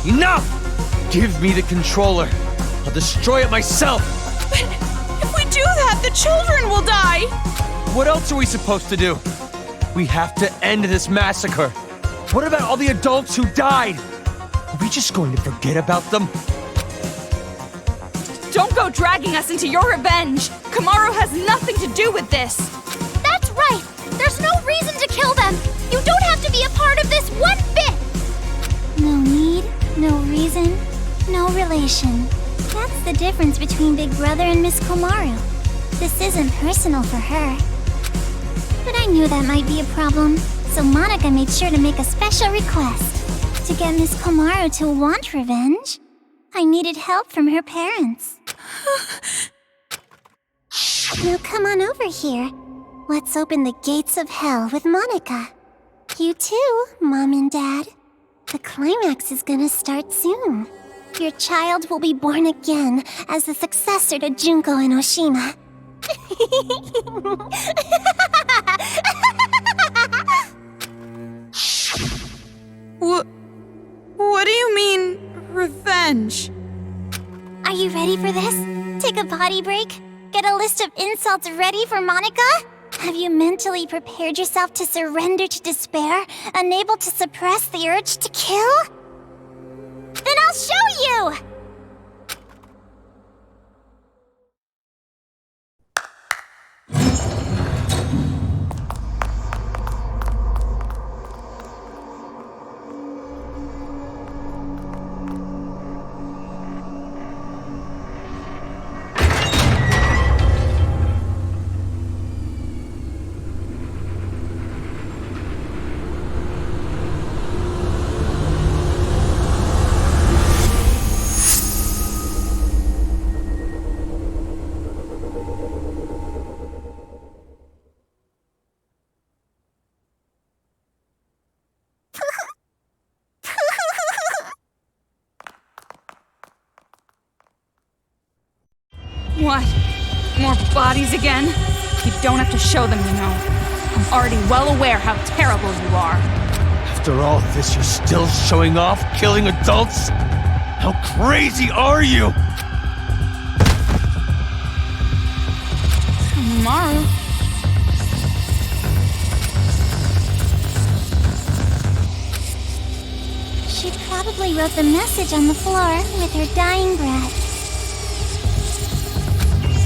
Enough! Give me the controller. I'll destroy it myself. But if we do that, the children will die. What else are we supposed to do? We have to end this massacre. What about all the adults who died? Are we just going to forget about them? Don't go dragging us into your revenge. Komaru has nothing to do with this. That's right. There's no reason to kill them. You don't have to be a part of this one bit. No need, no reason, no relation. That's the difference between Big Brother and Miss Komaru. This isn't personal for her. But I knew that might be a problem, so Monica made sure to make a special request. To get Miss Komaru to want revenge, I needed help from her parents. Now come on over here. Let's open the gates of hell with Monica. You too, Mom and Dad. The climax is gonna start soon. Your child will be born again as the successor to Junko and Oshima. What do you mean, revenge? Are you ready for this? Take a potty break? Get a list of insults ready for Monica? Have you mentally prepared yourself to surrender to despair, unable to suppress the urge to kill? Then I'll show you! What? More bodies again? You don't have to show them, you know. I'm already well aware how terrible you are. After all this, you're still showing off, killing adults? How crazy are you? Maru. She probably wrote the message on the floor with her dying breath.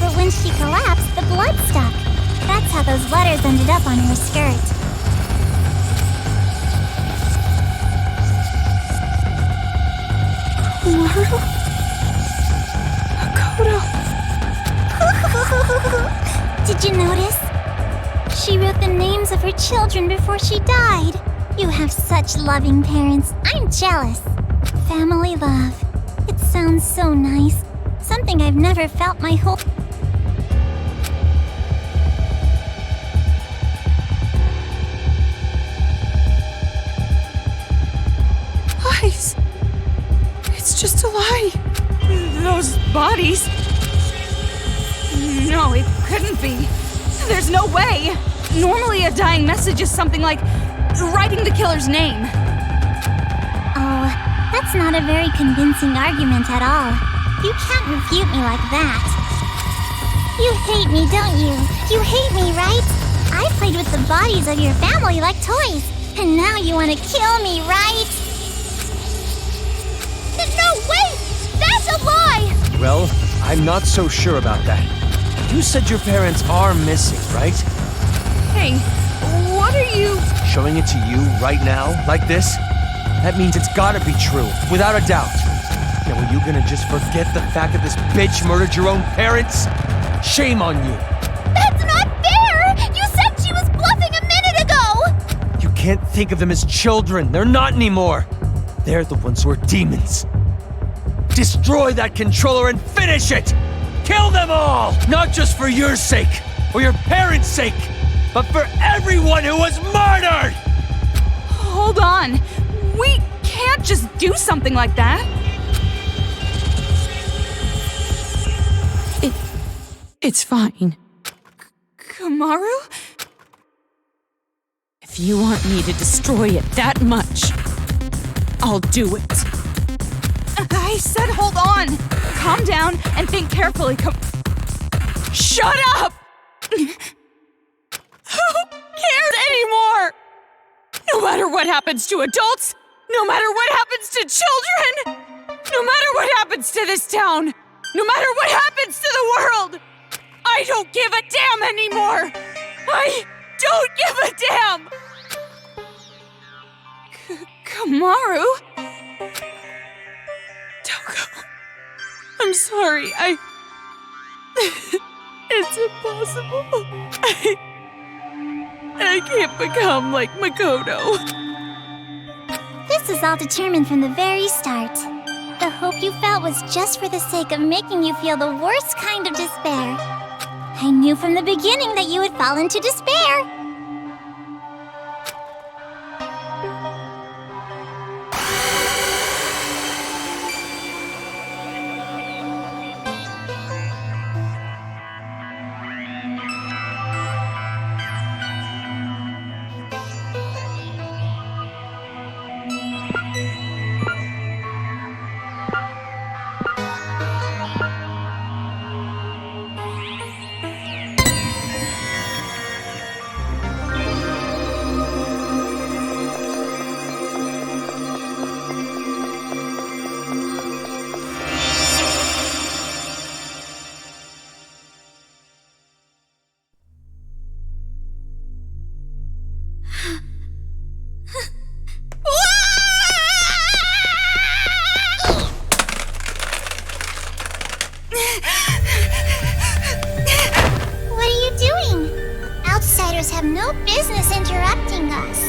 But when she collapsed, the blood stuck. That's how those letters ended up on her skirt. Maru? Makoto? Did you notice? She wrote the names of her children before she died. You have such loving parents. I'm jealous. Family love. It sounds so nice. Something I've never felt my whole... Lies. It's just a lie. Those bodies? No, it couldn't be. There's no way. Normally a dying message is something like writing the killer's name. Oh, that's not a very convincing argument at all. You can't refute me like that. You hate me, don't you? You hate me, right? I played with the bodies of your family like toys. And now you want to kill me, right? No, wait! That's a lie! Well, I'm not so sure about that. You said your parents are missing, right? Hey, what are you... Showing it to you right now, like this? That means it's gotta be true, without a doubt. Now, are you gonna just forget the fact that this bitch murdered your own parents? Shame on you. That's not fair! You said she was bluffing a minute ago! You can't think of them as children. They're not anymore. They're the ones who are demons. Destroy that controller and finish it! Kill them all! Not just for your sake, or your parents' sake, but for everyone who was murdered! Hold on. We can't just do something like that. It's fine. Kamaru? If you want me to destroy it that much, I'll do it. I said hold on. Calm down and think carefully. Shut up! Who cares anymore? No matter what happens to adults, no matter what happens to children, no matter what happens to this town, no matter what happens to the world, I don't give a damn anymore! I don't give a damn! Kamaru? Don't go. I'm sorry, It's impossible. I can't become like Makoto. This was all determined from the very start. The hope you felt was just for the sake of making you feel the worst kind of despair. I knew from the beginning that you would fall into despair. What are you doing? Outsiders have no business interrupting us.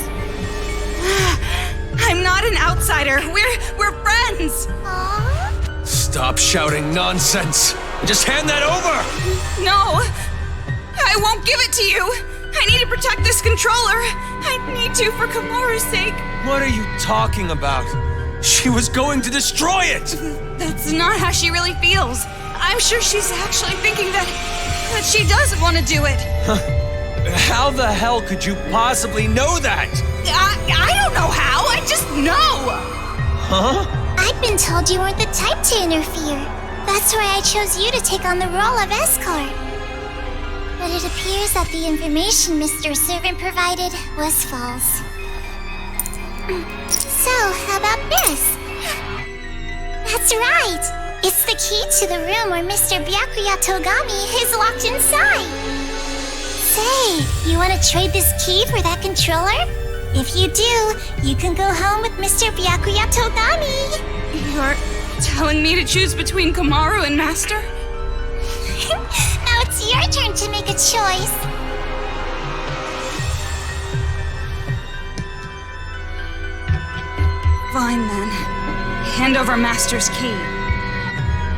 I'm not an outsider. We're friends. Aww. Stop shouting nonsense. Just hand that over! No, I won't give it to you. I need to protect this controller. I need to for Kamaru's sake. What are you talking about? She was going to destroy it! That's not how she really feels. I'm sure she's actually thinking that she does want to do it. How the hell could you possibly know that? I don't know how, I just know. Huh? I've been told you weren't the type to interfere. That's why I chose you to take on the role of escort. But it appears that the information Mr. Servant provided was false. So, how about this? That's right! It's the key to the room where Mr. Byakuya Togami is locked inside. Say, you want to trade this key for that controller? If you do, you can go home with Mr. Byakuya Togami. You're telling me to choose between Kamaru and Master? Now it's your turn to make a choice. Fine then. Hand over Master's key.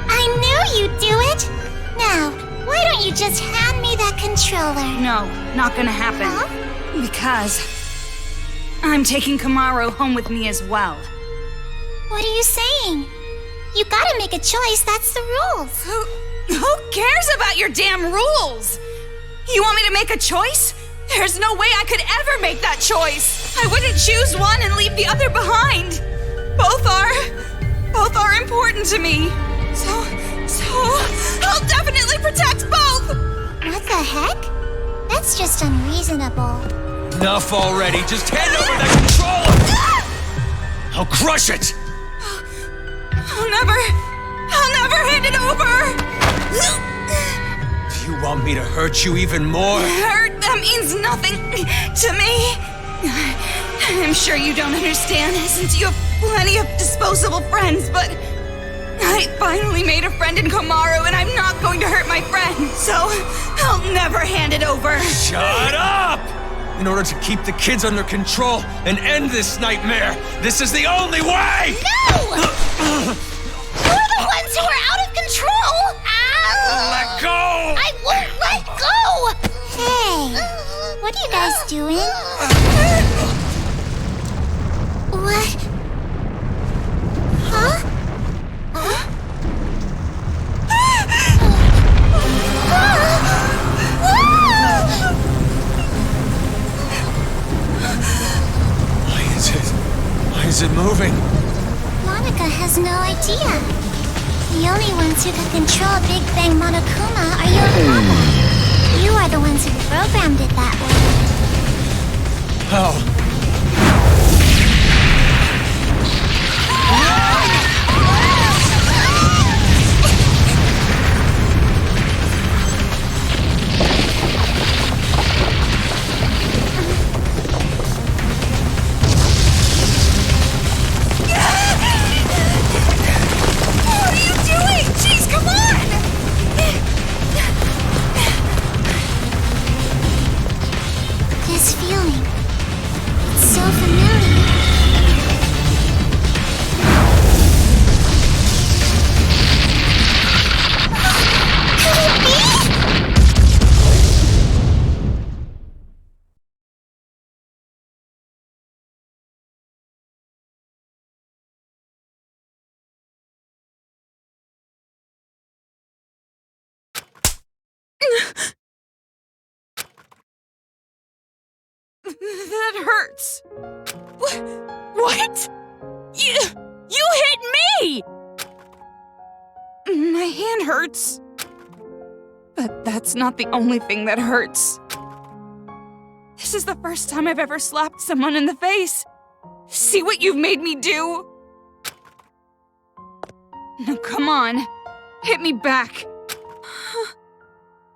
I knew you'd do it. Now, why don't you just hand me that controller? No, not gonna happen. Huh? Because I'm taking Kamaru home with me as well. What are you saying? You gotta make a choice, that's the rules. Who cares about your damn rules? You want me to make a choice? There's no way I could ever make that choice. I wouldn't choose one and leave the other behind. Both are important to me. So I'll definitely protect both. What the heck? That's just unreasonable. Enough already. Just hand over that controller. I'll crush it. I'll never hand it over. Do you want me to hurt you even more? Hurt, that means nothing to me. I'm sure you don't understand since you have plenty of disposable friends, but I finally made a friend in Kamaru and I'm not going to hurt my friend, so I'll never hand it over. Shut up! In order to keep the kids under control and end this nightmare, this is the only way! No! You're the ones who are out of control! Ow! Let go! I won't let go! Hey, what are you guys doing? What? Huh? Why is it moving? Monica has no idea. The only ones who can control Big Bang Monokuma are you and Papa. You are the ones who programmed it that way. Oh. This feeling, it's so familiar. Could it be? That hurts. What? You hit me! My hand hurts. But that's not the only thing that hurts. This is the first time I've ever slapped someone in the face. See what you've made me do? Now come on, hit me back.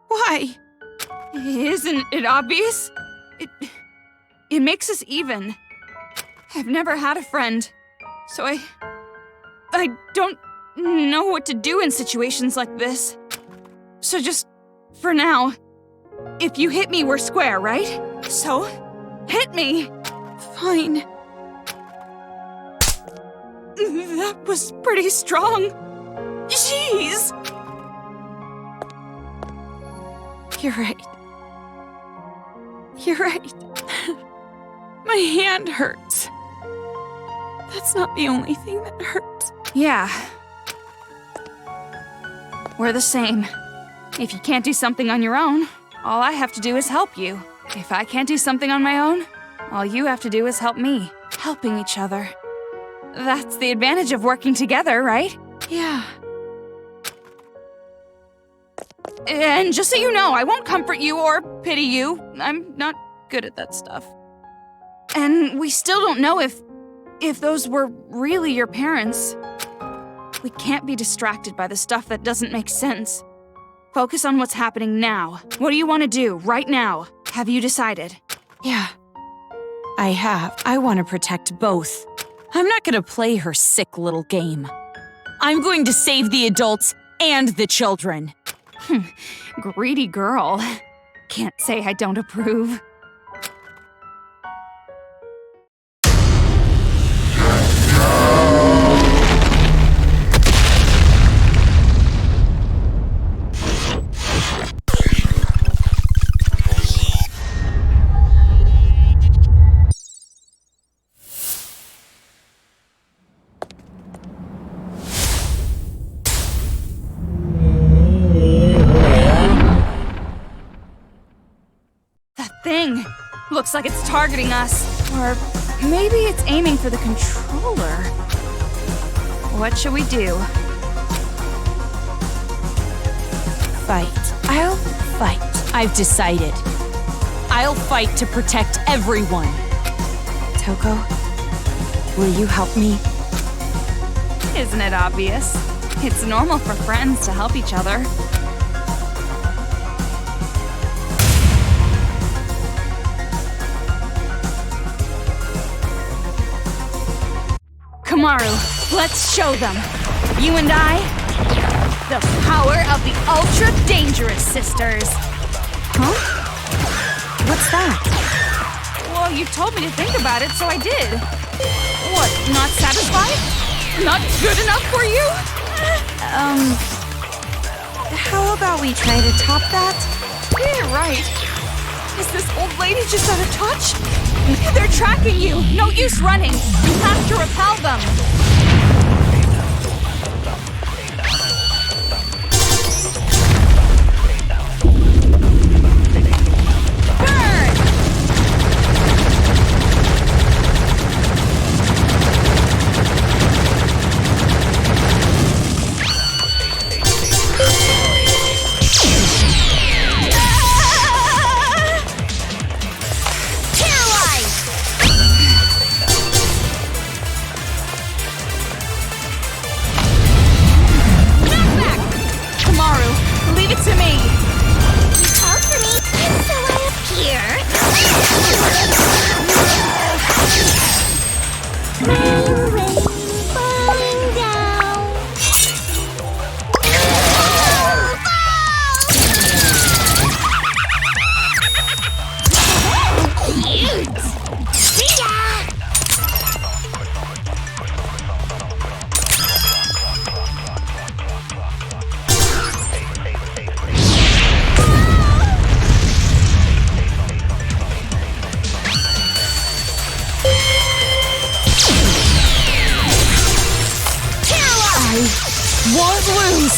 Why? Isn't it obvious? It makes us even. I've never had a friend, so I don't know what to do in situations like this. So just, for now, if you hit me, we're square, right? So, hit me. Fine. That was pretty strong. Jeez. You're right. You're right. My hand hurts. That's not the only thing that hurts. Yeah. We're the same. If you can't do something on your own, all I have to do is help you. If I can't do something on my own, all you have to do is help me. Helping each other. That's the advantage of working together, right? Yeah. And just so you know, I won't comfort you or pity you. I'm not good at that stuff. And we still don't know if those were really your parents. We can't be distracted by the stuff that doesn't make sense. Focus on what's happening now. What do you want to do right now? Have you decided? Yeah. I have. I want to protect both. I'm not gonna play her sick little game. I'm going to save the adults and the children. Greedy girl. Can't say I don't approve. Thing. Looks like it's targeting us. Or maybe it's aiming for the controller. What should we do? Fight. I'll fight. I've decided. I'll fight to protect everyone. Toko, will you help me? Isn't it obvious? It's normal for friends to help each other. Kamaru, let's show them. You and I, the power of the Ultra Dangerous Sisters. Huh? What's that? Well, you told me to think about it, so I did. What, not satisfied? Not good enough for you? How about we try to top that? Yeah, right. Is this old lady just out of touch? They're tracking you! No use running! You have to repel them! Burn! Won't lose!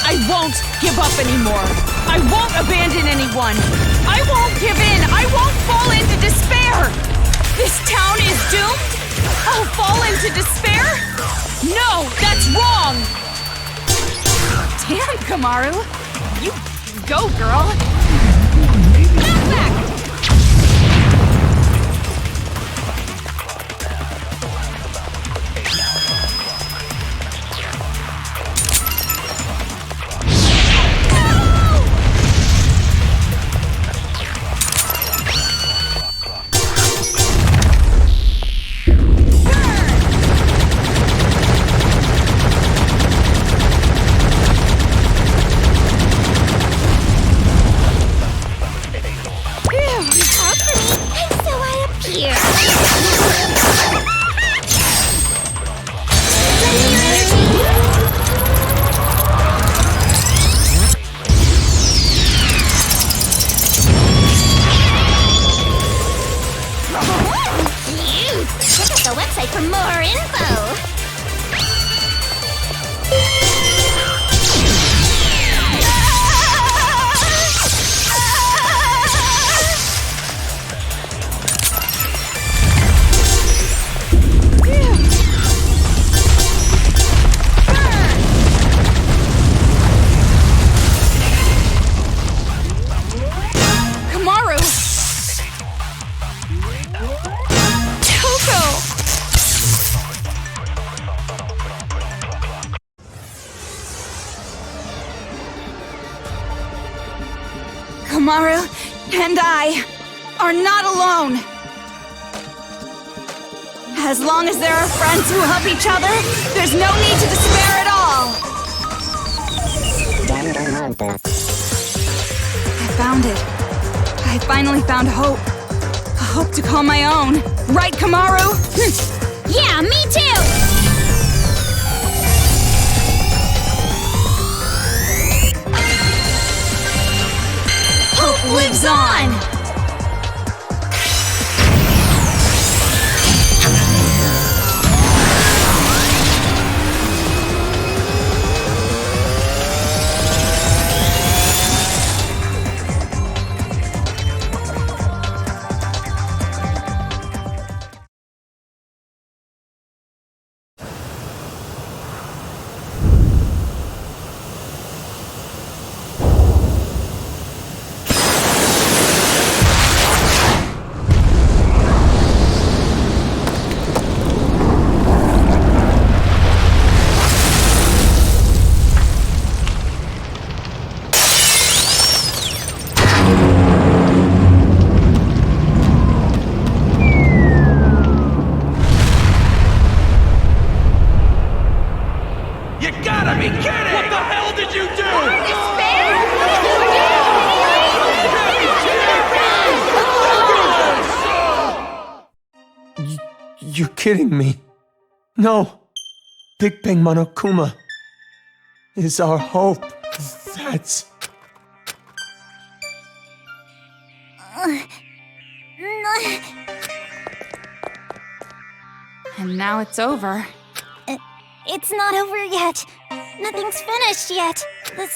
I won't give up anymore! I won't abandon anyone! I won't give in! I won't fall into despair! This town is doomed? I'll fall into despair? No, that's wrong! Damn, Kamaru! You go, girl! Knock back! For more info! Komaru and I are not alone. As long as there are friends who help each other, there's no need to despair at all. Danganronpa. I found it. I finally found hope. A hope to call my own. Right, Komaru? Yeah, me too! Hope lives on! You gotta be kidding! What the hell did you do? You're kidding me. No. Big Bang Monokuma is our hope. That's... And now it's over. It's not over yet. Nothing's finished yet. It's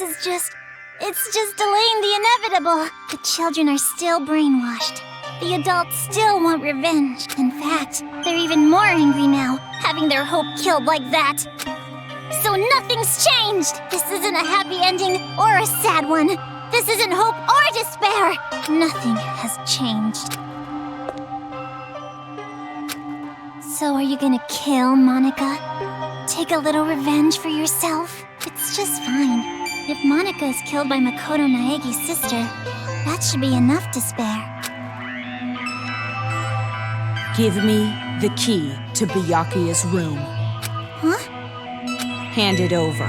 just delaying the inevitable. The children are still brainwashed. The adults still want revenge. In fact, they're even more angry now, having their hope killed like that. So nothing's changed. This isn't a happy ending or a sad one. This isn't hope or despair. Nothing has changed. So are you gonna kill Monica? Take a little revenge for yourself? It's just fine. If Monica is killed by Makoto Naegi's sister, that should be enough to spare. Give me the key to Byakuya's room. Huh? Hand it over.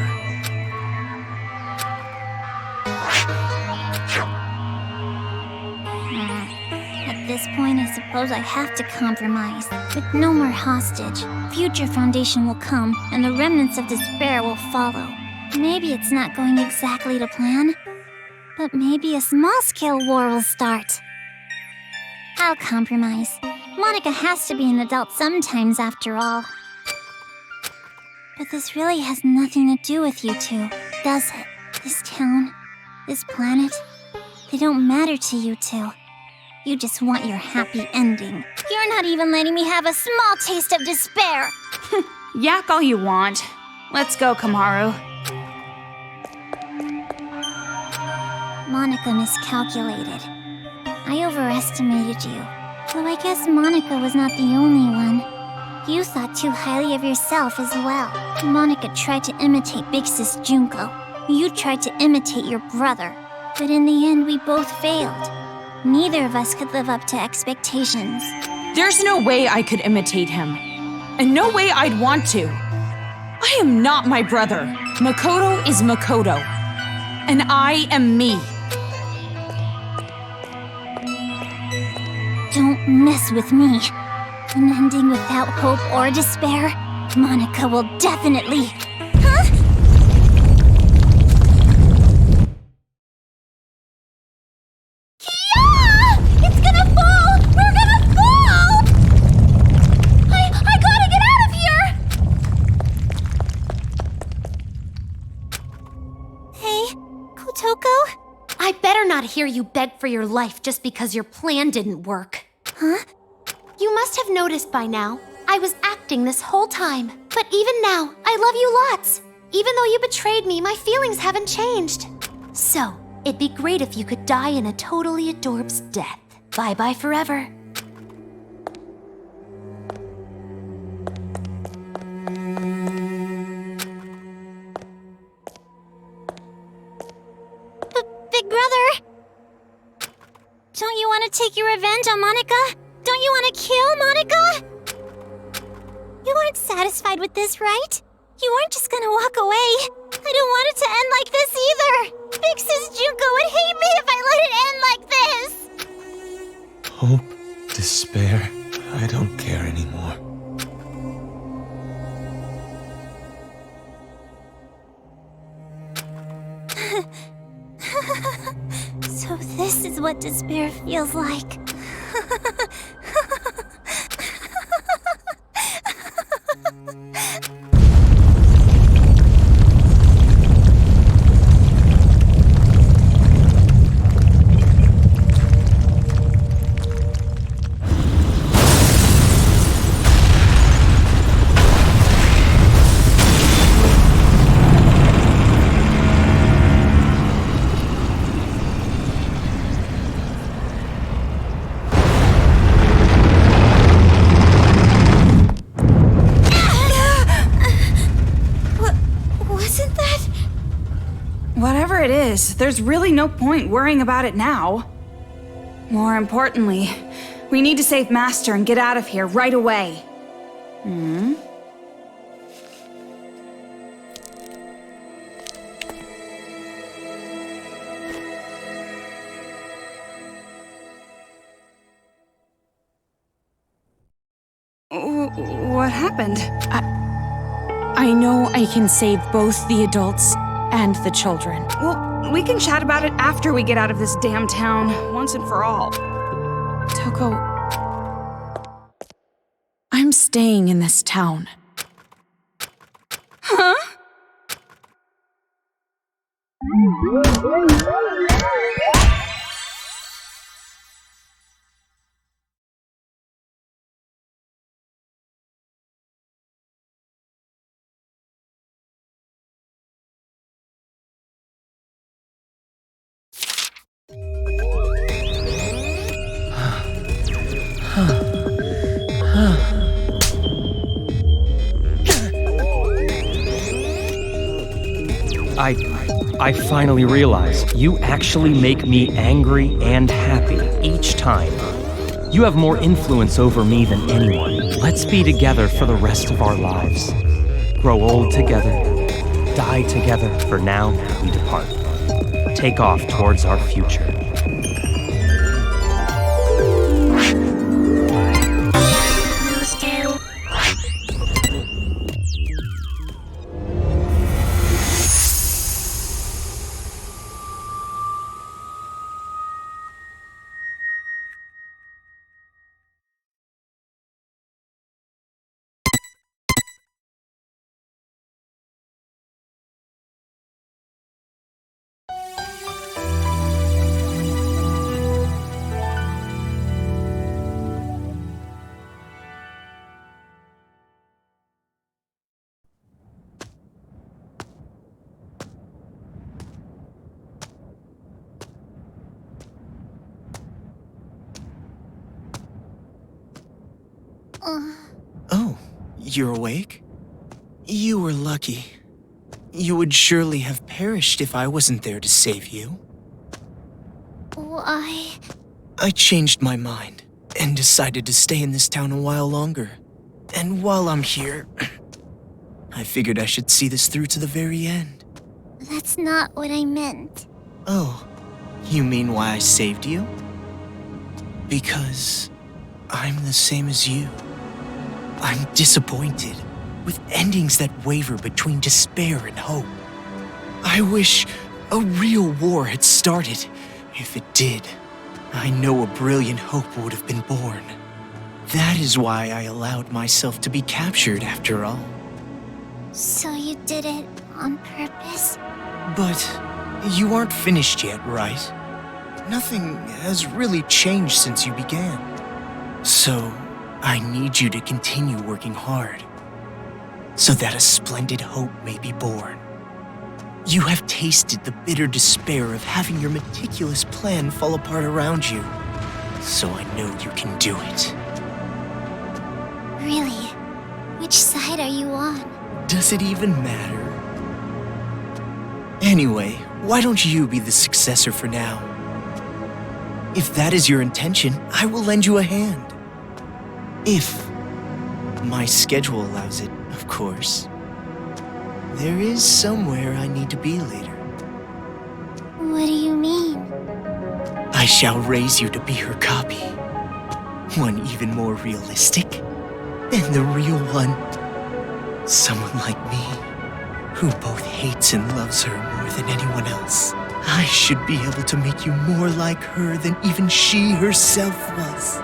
At this point, I suppose I have to compromise. With no more hostage, future foundation will come, and the remnants of despair will follow. Maybe it's not going exactly to plan, but maybe a small-scale war will start. I'll compromise. Monica has to be an adult sometimes, after all. But this really has nothing to do with you two, does it? This town, this planet, they don't matter to you two. You just want your happy ending. You're not even letting me have a small taste of despair. Yak all you want. Let's go, Komaru. Monica miscalculated. I overestimated you. Though I guess Monica was not the only one. You thought too highly of yourself as well. Monica tried to imitate Big Sis Junko. You tried to imitate your brother. But in the end, we both failed. Neither of us could live up to expectations. There's no way I could imitate him. And no way I'd want to. I am not my brother. Makoto is Makoto. And I am me. Don't mess with me. An ending without hope or despair, Monica will definitely... Huh? Kia! It's gonna fall! We're gonna fall! I gotta get out of here! Hey, Kotoko? I better not hear you beg for your life just because your plan didn't work. Huh? You must have noticed by now, I was acting this whole time. But even now, I love you lots. Even though you betrayed me, my feelings haven't changed. So, it'd be great if you could die in a totally adorbs death. Bye-bye forever. Big brother? want to take your revenge on Monica? Don't you want to kill Monica? You aren't satisfied with this, right? You aren't just gonna walk away. I don't want it to end like this either. Big Sis Junko would hate me if I let it end like this. Hope, despair, I don't care anymore. So this is what despair feels like. Whatever it is, there's really no point worrying about it now. More importantly, we need to save Master and get out of here right away. What happened? I know I can save both the adults and the children. Well, we can chat about it after we get out of this damn town, once and for all. Toko, I'm staying in this town. Huh? I finally realize you actually make me angry and happy each time. You have more influence over me than anyone. Let's be together for the rest of our lives. Grow old together, die together, for now we depart. Take off towards our future. Oh, you're awake? You were lucky. You would surely have perished if I wasn't there to save you. Why? I changed my mind and decided to stay in this town a while longer. And while I'm here, I figured I should see this through to the very end. That's not what I meant. Oh, you mean why I saved you? Because I'm the same as you. I'm disappointed with endings that waver between despair and hope. I wish a real war had started. If it did, I know a brilliant hope would have been born. That is why I allowed myself to be captured after all. So you did it on purpose? But you aren't finished yet, right? Nothing has really changed since you began. So I need you to continue working hard, so that a splendid hope may be born. You have tasted the bitter despair of having your meticulous plan fall apart around you, so I know you can do it. Really? Which side are you on? Does it even matter? Anyway, why don't you be the successor for now? If that is your intention, I will lend you a hand. If my schedule allows it, of course. There is somewhere I need to be later. What do you mean? I shall raise you to be her copy. One even more realistic than the real one. Someone like me, who both hates and loves her more than anyone else. I should be able to make you more like her than even she herself was.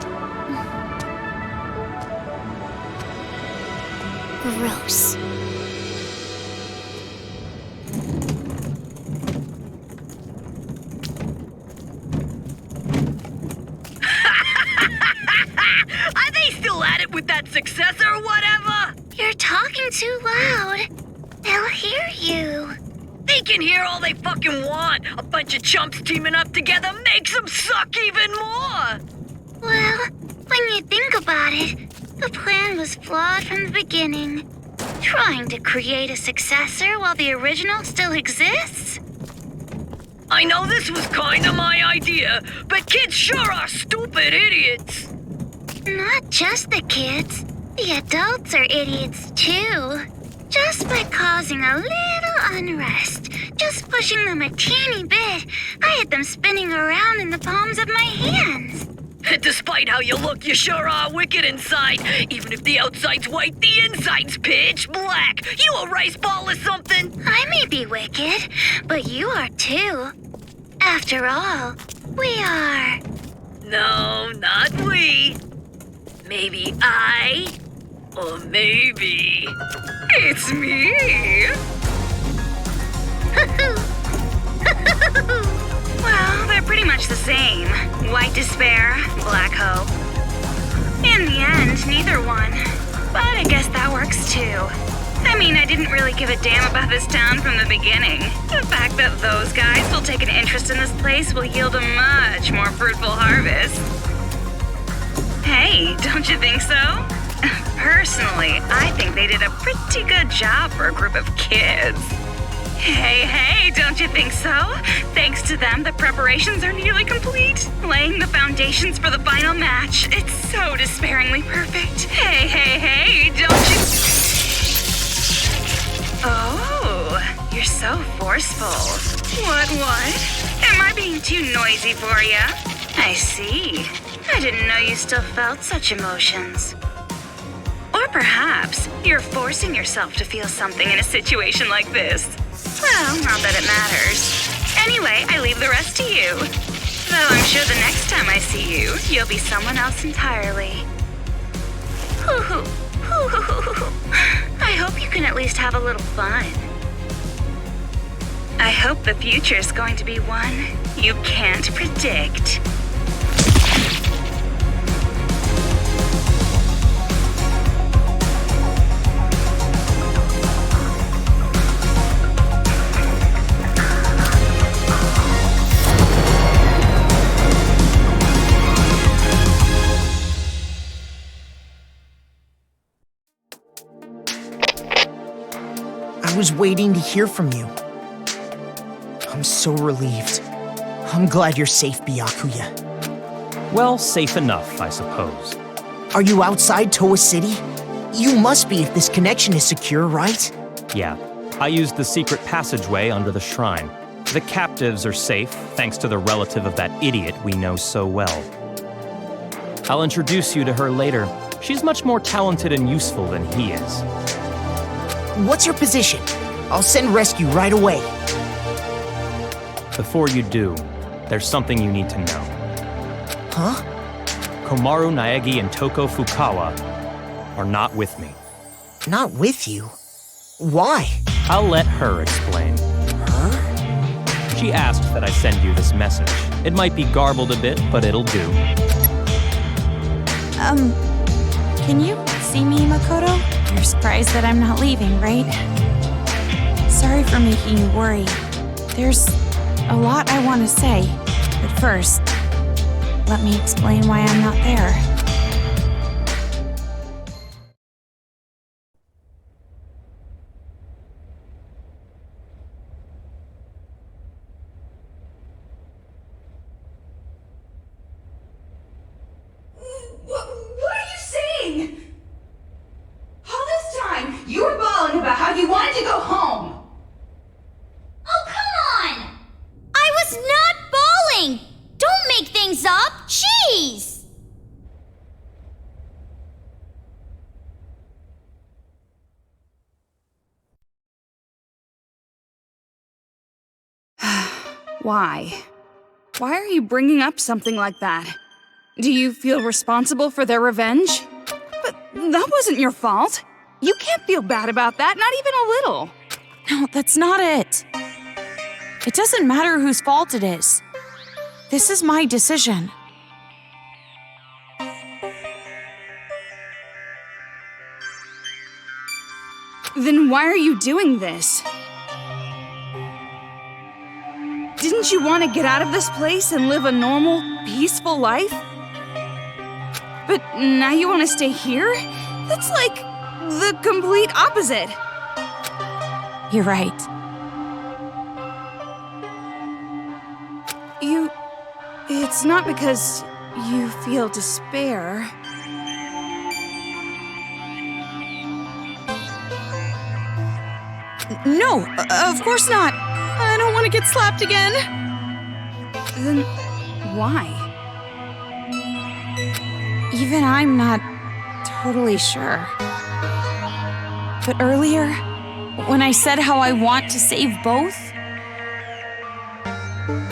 Gross. Are they still at it with that successor or whatever? You're talking too loud. They'll hear you. They can hear all they fucking want. A bunch of chumps teaming up together makes them suck even more. Well, when you think about it, the plan was flawed from the beginning. Trying to create a successor while the original still exists? I know this was kinda my idea, but kids sure are stupid idiots. Not just the kids. The adults are idiots too. Just by causing a little unrest, just pushing them a teeny bit, I had them spinning around in the palms of my hands. Despite how you look, you sure are wicked inside. Even if the outside's white, the inside's pitch black. You a rice ball or something? I may be wicked, but you are too. After all, we are. No, not we. Maybe I, or maybe it's me. Well, they're pretty much the same. White despair, black hope. In the end, neither one. But I guess that works too. I mean, I didn't really give a damn about this town from the beginning. The fact that those guys will take an interest in this place will yield a much more fruitful harvest. Hey, don't you think so? Personally, I think they did a pretty good job for a group of kids. Hey, don't you think so? Thanks to them, the preparations are nearly complete. Laying the foundations for the final match. It's so despairingly perfect. Hey, don't you... Oh, you're so forceful. What? Am I being too noisy for you? I see. I didn't know you still felt such emotions. Or perhaps you're forcing yourself to feel something in a situation like this. Well, not that it matters. Anyway, I leave the rest to you. Though I'm sure the next time I see you, you'll be someone else entirely. I hope you can at least have a little fun. I hope the future's going to be one you can't predict. I was waiting to hear from you. I'm so relieved. I'm glad you're safe, Byakuya. Well, safe enough, I suppose. Are you outside Toa City? You must be if this connection is secure, right? Yeah, I used the secret passageway under the shrine. The captives are safe, thanks to the relative of that idiot we know so well. I'll introduce you to her later. She's much more talented and useful than he is. What's your position? I'll send rescue right away. Before you do, there's something you need to know. Huh? Komaru Naegi and Toko Fukawa are not with me. Not with you? Why? I'll let her explain. Huh? She asked that I send you this message. It might be garbled a bit, but it'll do. Can you see me, Makoto? You're surprised that I'm not leaving, right? Sorry for making you worry. There's a lot I want to say, but first, let me explain why I'm not there. Why? Why are you bringing up something like that? Do you feel responsible for their revenge? But that wasn't your fault. You can't feel bad about that, not even a little. No, that's not it. It doesn't matter whose fault it is. This is my decision. Then why are you doing this? Didn't you want to get out of this place and live a normal, peaceful life? But now you want to stay here? That's like the complete opposite. You're right. It's not because you feel despair. No, of course not. I don't want to get slapped again. Then why? Even I'm not totally sure. But earlier, when I said how I want to save both,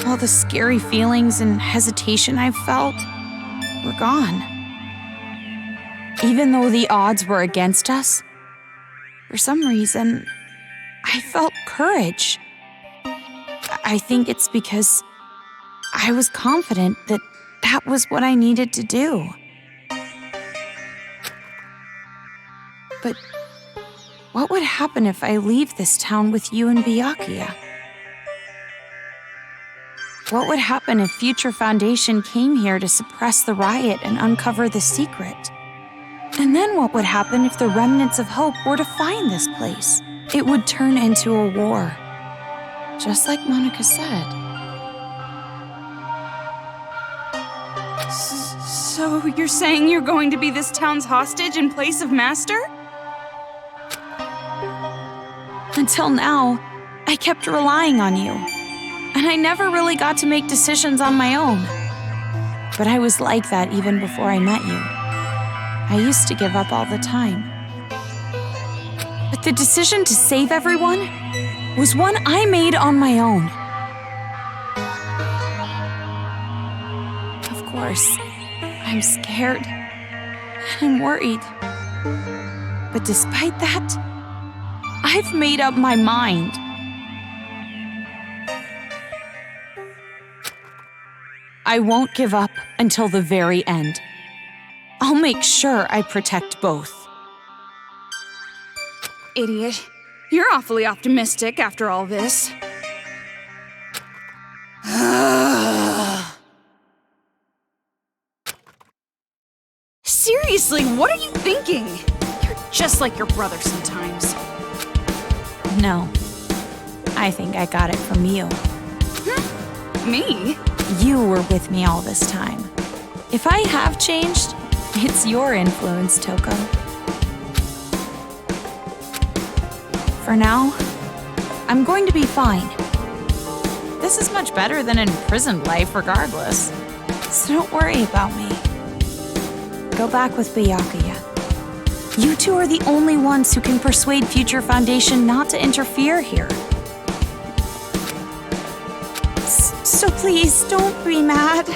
all the scary feelings and hesitation I felt were gone. Even though the odds were against us, for some reason, I felt courage. I think it's because I was confident that that was what I needed to do. But what would happen if I leave this town with you and Byakuya? What would happen if Future Foundation came here to suppress the riot and uncover the secret? And then what would happen if the remnants of hope were to find this place? It would turn into a war, just like Monica said. So you're saying you're going to be this town's hostage in place of Master? Until now, I kept relying on you, and I never really got to make decisions on my own. But I was like that even before I met you. I used to give up all the time. But the decision to save everyone was one I made on my own. Of course, I'm scared. I'm worried. But despite that, I've made up my mind. I won't give up until the very end. I'll make sure I protect both. Idiot. You're awfully optimistic after all this. Seriously, what are you thinking? You're just like your brother sometimes. No. I think I got it from you. Me? You were with me all this time. If I have changed, it's your influence, Toko. For now, I'm going to be fine. This is much better than imprisoned life regardless. So don't worry about me. Go back with Byakuya. You two are the only ones who can persuade Future Foundation not to interfere here. So please, don't be mad.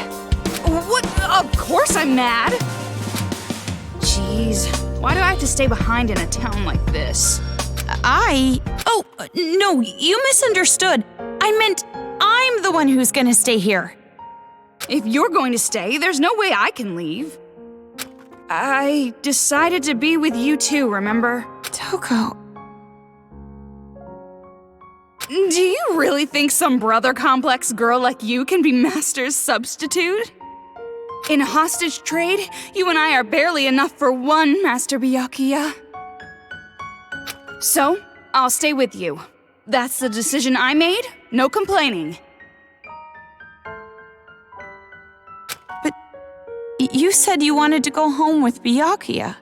What? Of course I'm mad! Jeez, why do I have to stay behind in a town like this? Oh, no, you misunderstood. I meant I'm the one who's gonna stay here. If you're going to stay, there's no way I can leave. I decided to be with you too, remember? Toko. Do you really think some brother complex girl like you can be Master's substitute? In a hostage trade, you and I are barely enough for one, Master Byakuya. So, I'll stay with you. That's the decision I made, no complaining. But you said you wanted to go home with Byakuya.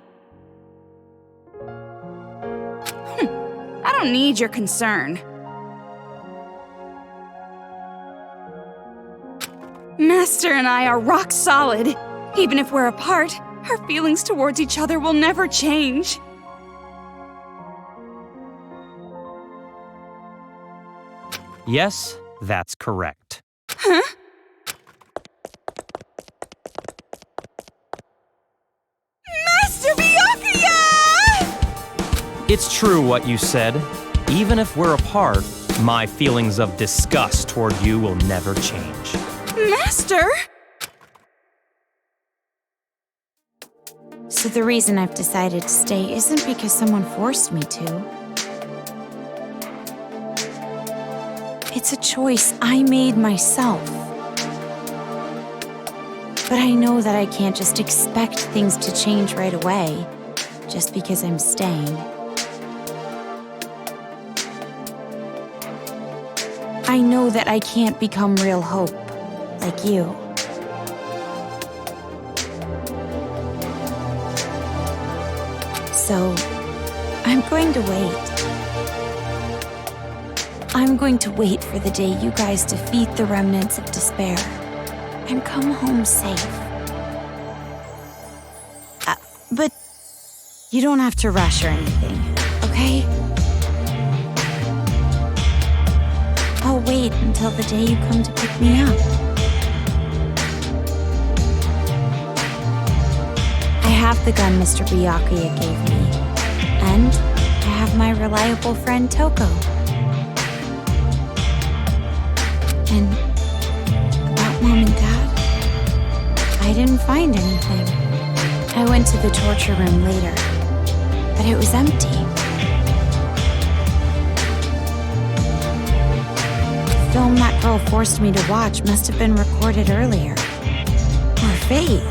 I don't need your concern. Master and I are rock solid. Even if we're apart, our feelings towards each other will never change. Yes, that's correct. Master Byakuya! It's true what you said. Even if we're apart, my feelings of disgust toward you will never change. Master? So the reason I've decided to stay isn't because someone forced me to. It's a choice I made myself. But I know that I can't just expect things to change right away, just because I'm staying. I know that I can't become real hope, like you. So, I'm going to wait. I'm going to wait for the day you guys defeat the remnants of despair and come home safe. But you don't have to rush or anything, okay? I'll wait until the day you come to pick me up. I have the gun Mr. Byakuya gave me, and I have my reliable friend Toko. And about Mom and Dad, I didn't find anything. I went to the torture room later, but it was empty. The film that girl forced me to watch must have been recorded earlier. Or fake.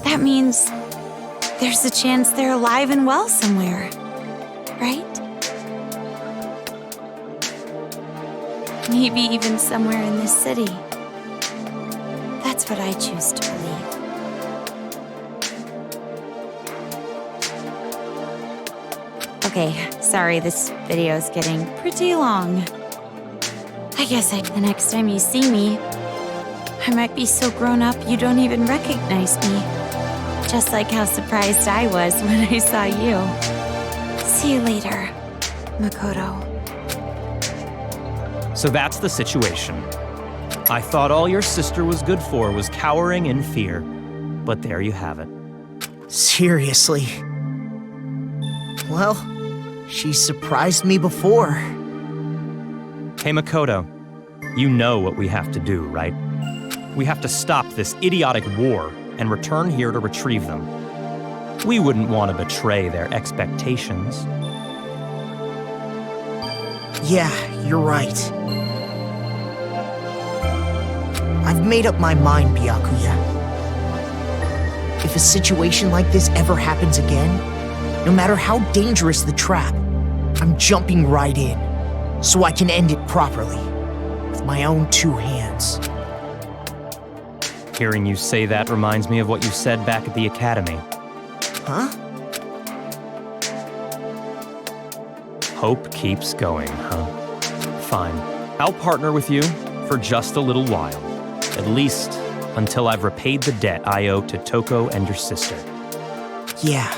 That means there's a chance they're alive and well somewhere, right? Maybe even somewhere in this city. That's what I choose to believe. Okay, sorry, this video is getting pretty long. I guess the next time you see me, I might be so grown up you don't even recognize me. Just like how surprised I was when I saw you. See you later, Makoto. So that's the situation. I thought all your sister was good for was cowering in fear. But there you have it. Seriously. Well, she surprised me before. Hey, Makoto, you know what we have to do, right? We have to stop this idiotic war and return here to retrieve them. We wouldn't want to betray their expectations. Yeah, you're right. I've made up my mind, Byakuya. If a situation like this ever happens again, no matter how dangerous the trap, I'm jumping right in, so I can end it properly, with my own two hands. Hearing you say that reminds me of what you said back at the academy. Huh? Hope keeps going, huh? Fine. I'll partner with you for just a little while. At least until I've repaid the debt I owe to Toko and your sister. Yeah.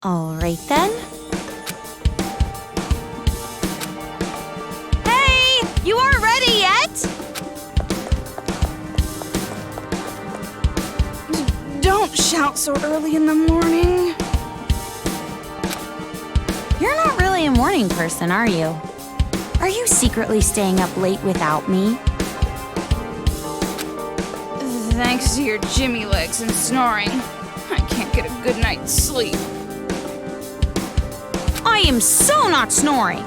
All right then. Hey! You aren't ready yet? Don't shout so early in the morning. You're not really a morning person, are you? Are you secretly staying up late without me? Thanks to your Jimmy legs and snoring, I can't get a good night's sleep. I am so not snoring.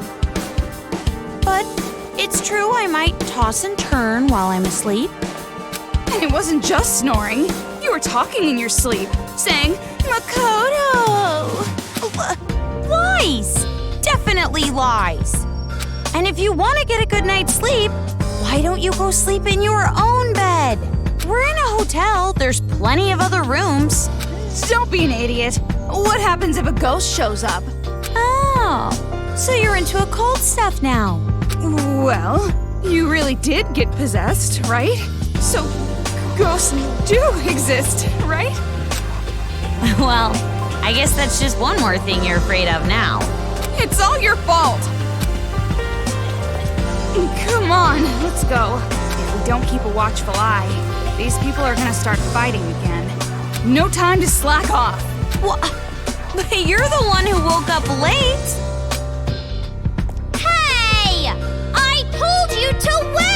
But it's true I might toss and turn while I'm asleep. And it wasn't just snoring. You were talking in your sleep, saying, Makoto! Lies! Definitely lies. And if you want to get a good night's sleep, why don't you go sleep in your own bed? We're in a hotel. There's plenty of other rooms. Don't be an idiot. What happens if a ghost shows up? Oh, so you're into occult stuff now. Well, you really did get possessed, right? So, ghosts do exist, right? Well, I guess that's just one more thing you're afraid of now. It's all your fault. Come on, let's go. If we don't keep a watchful eye, these people are gonna start fighting again. No time to slack off. What? But you're the one who woke up late. Hey! I told you to wait!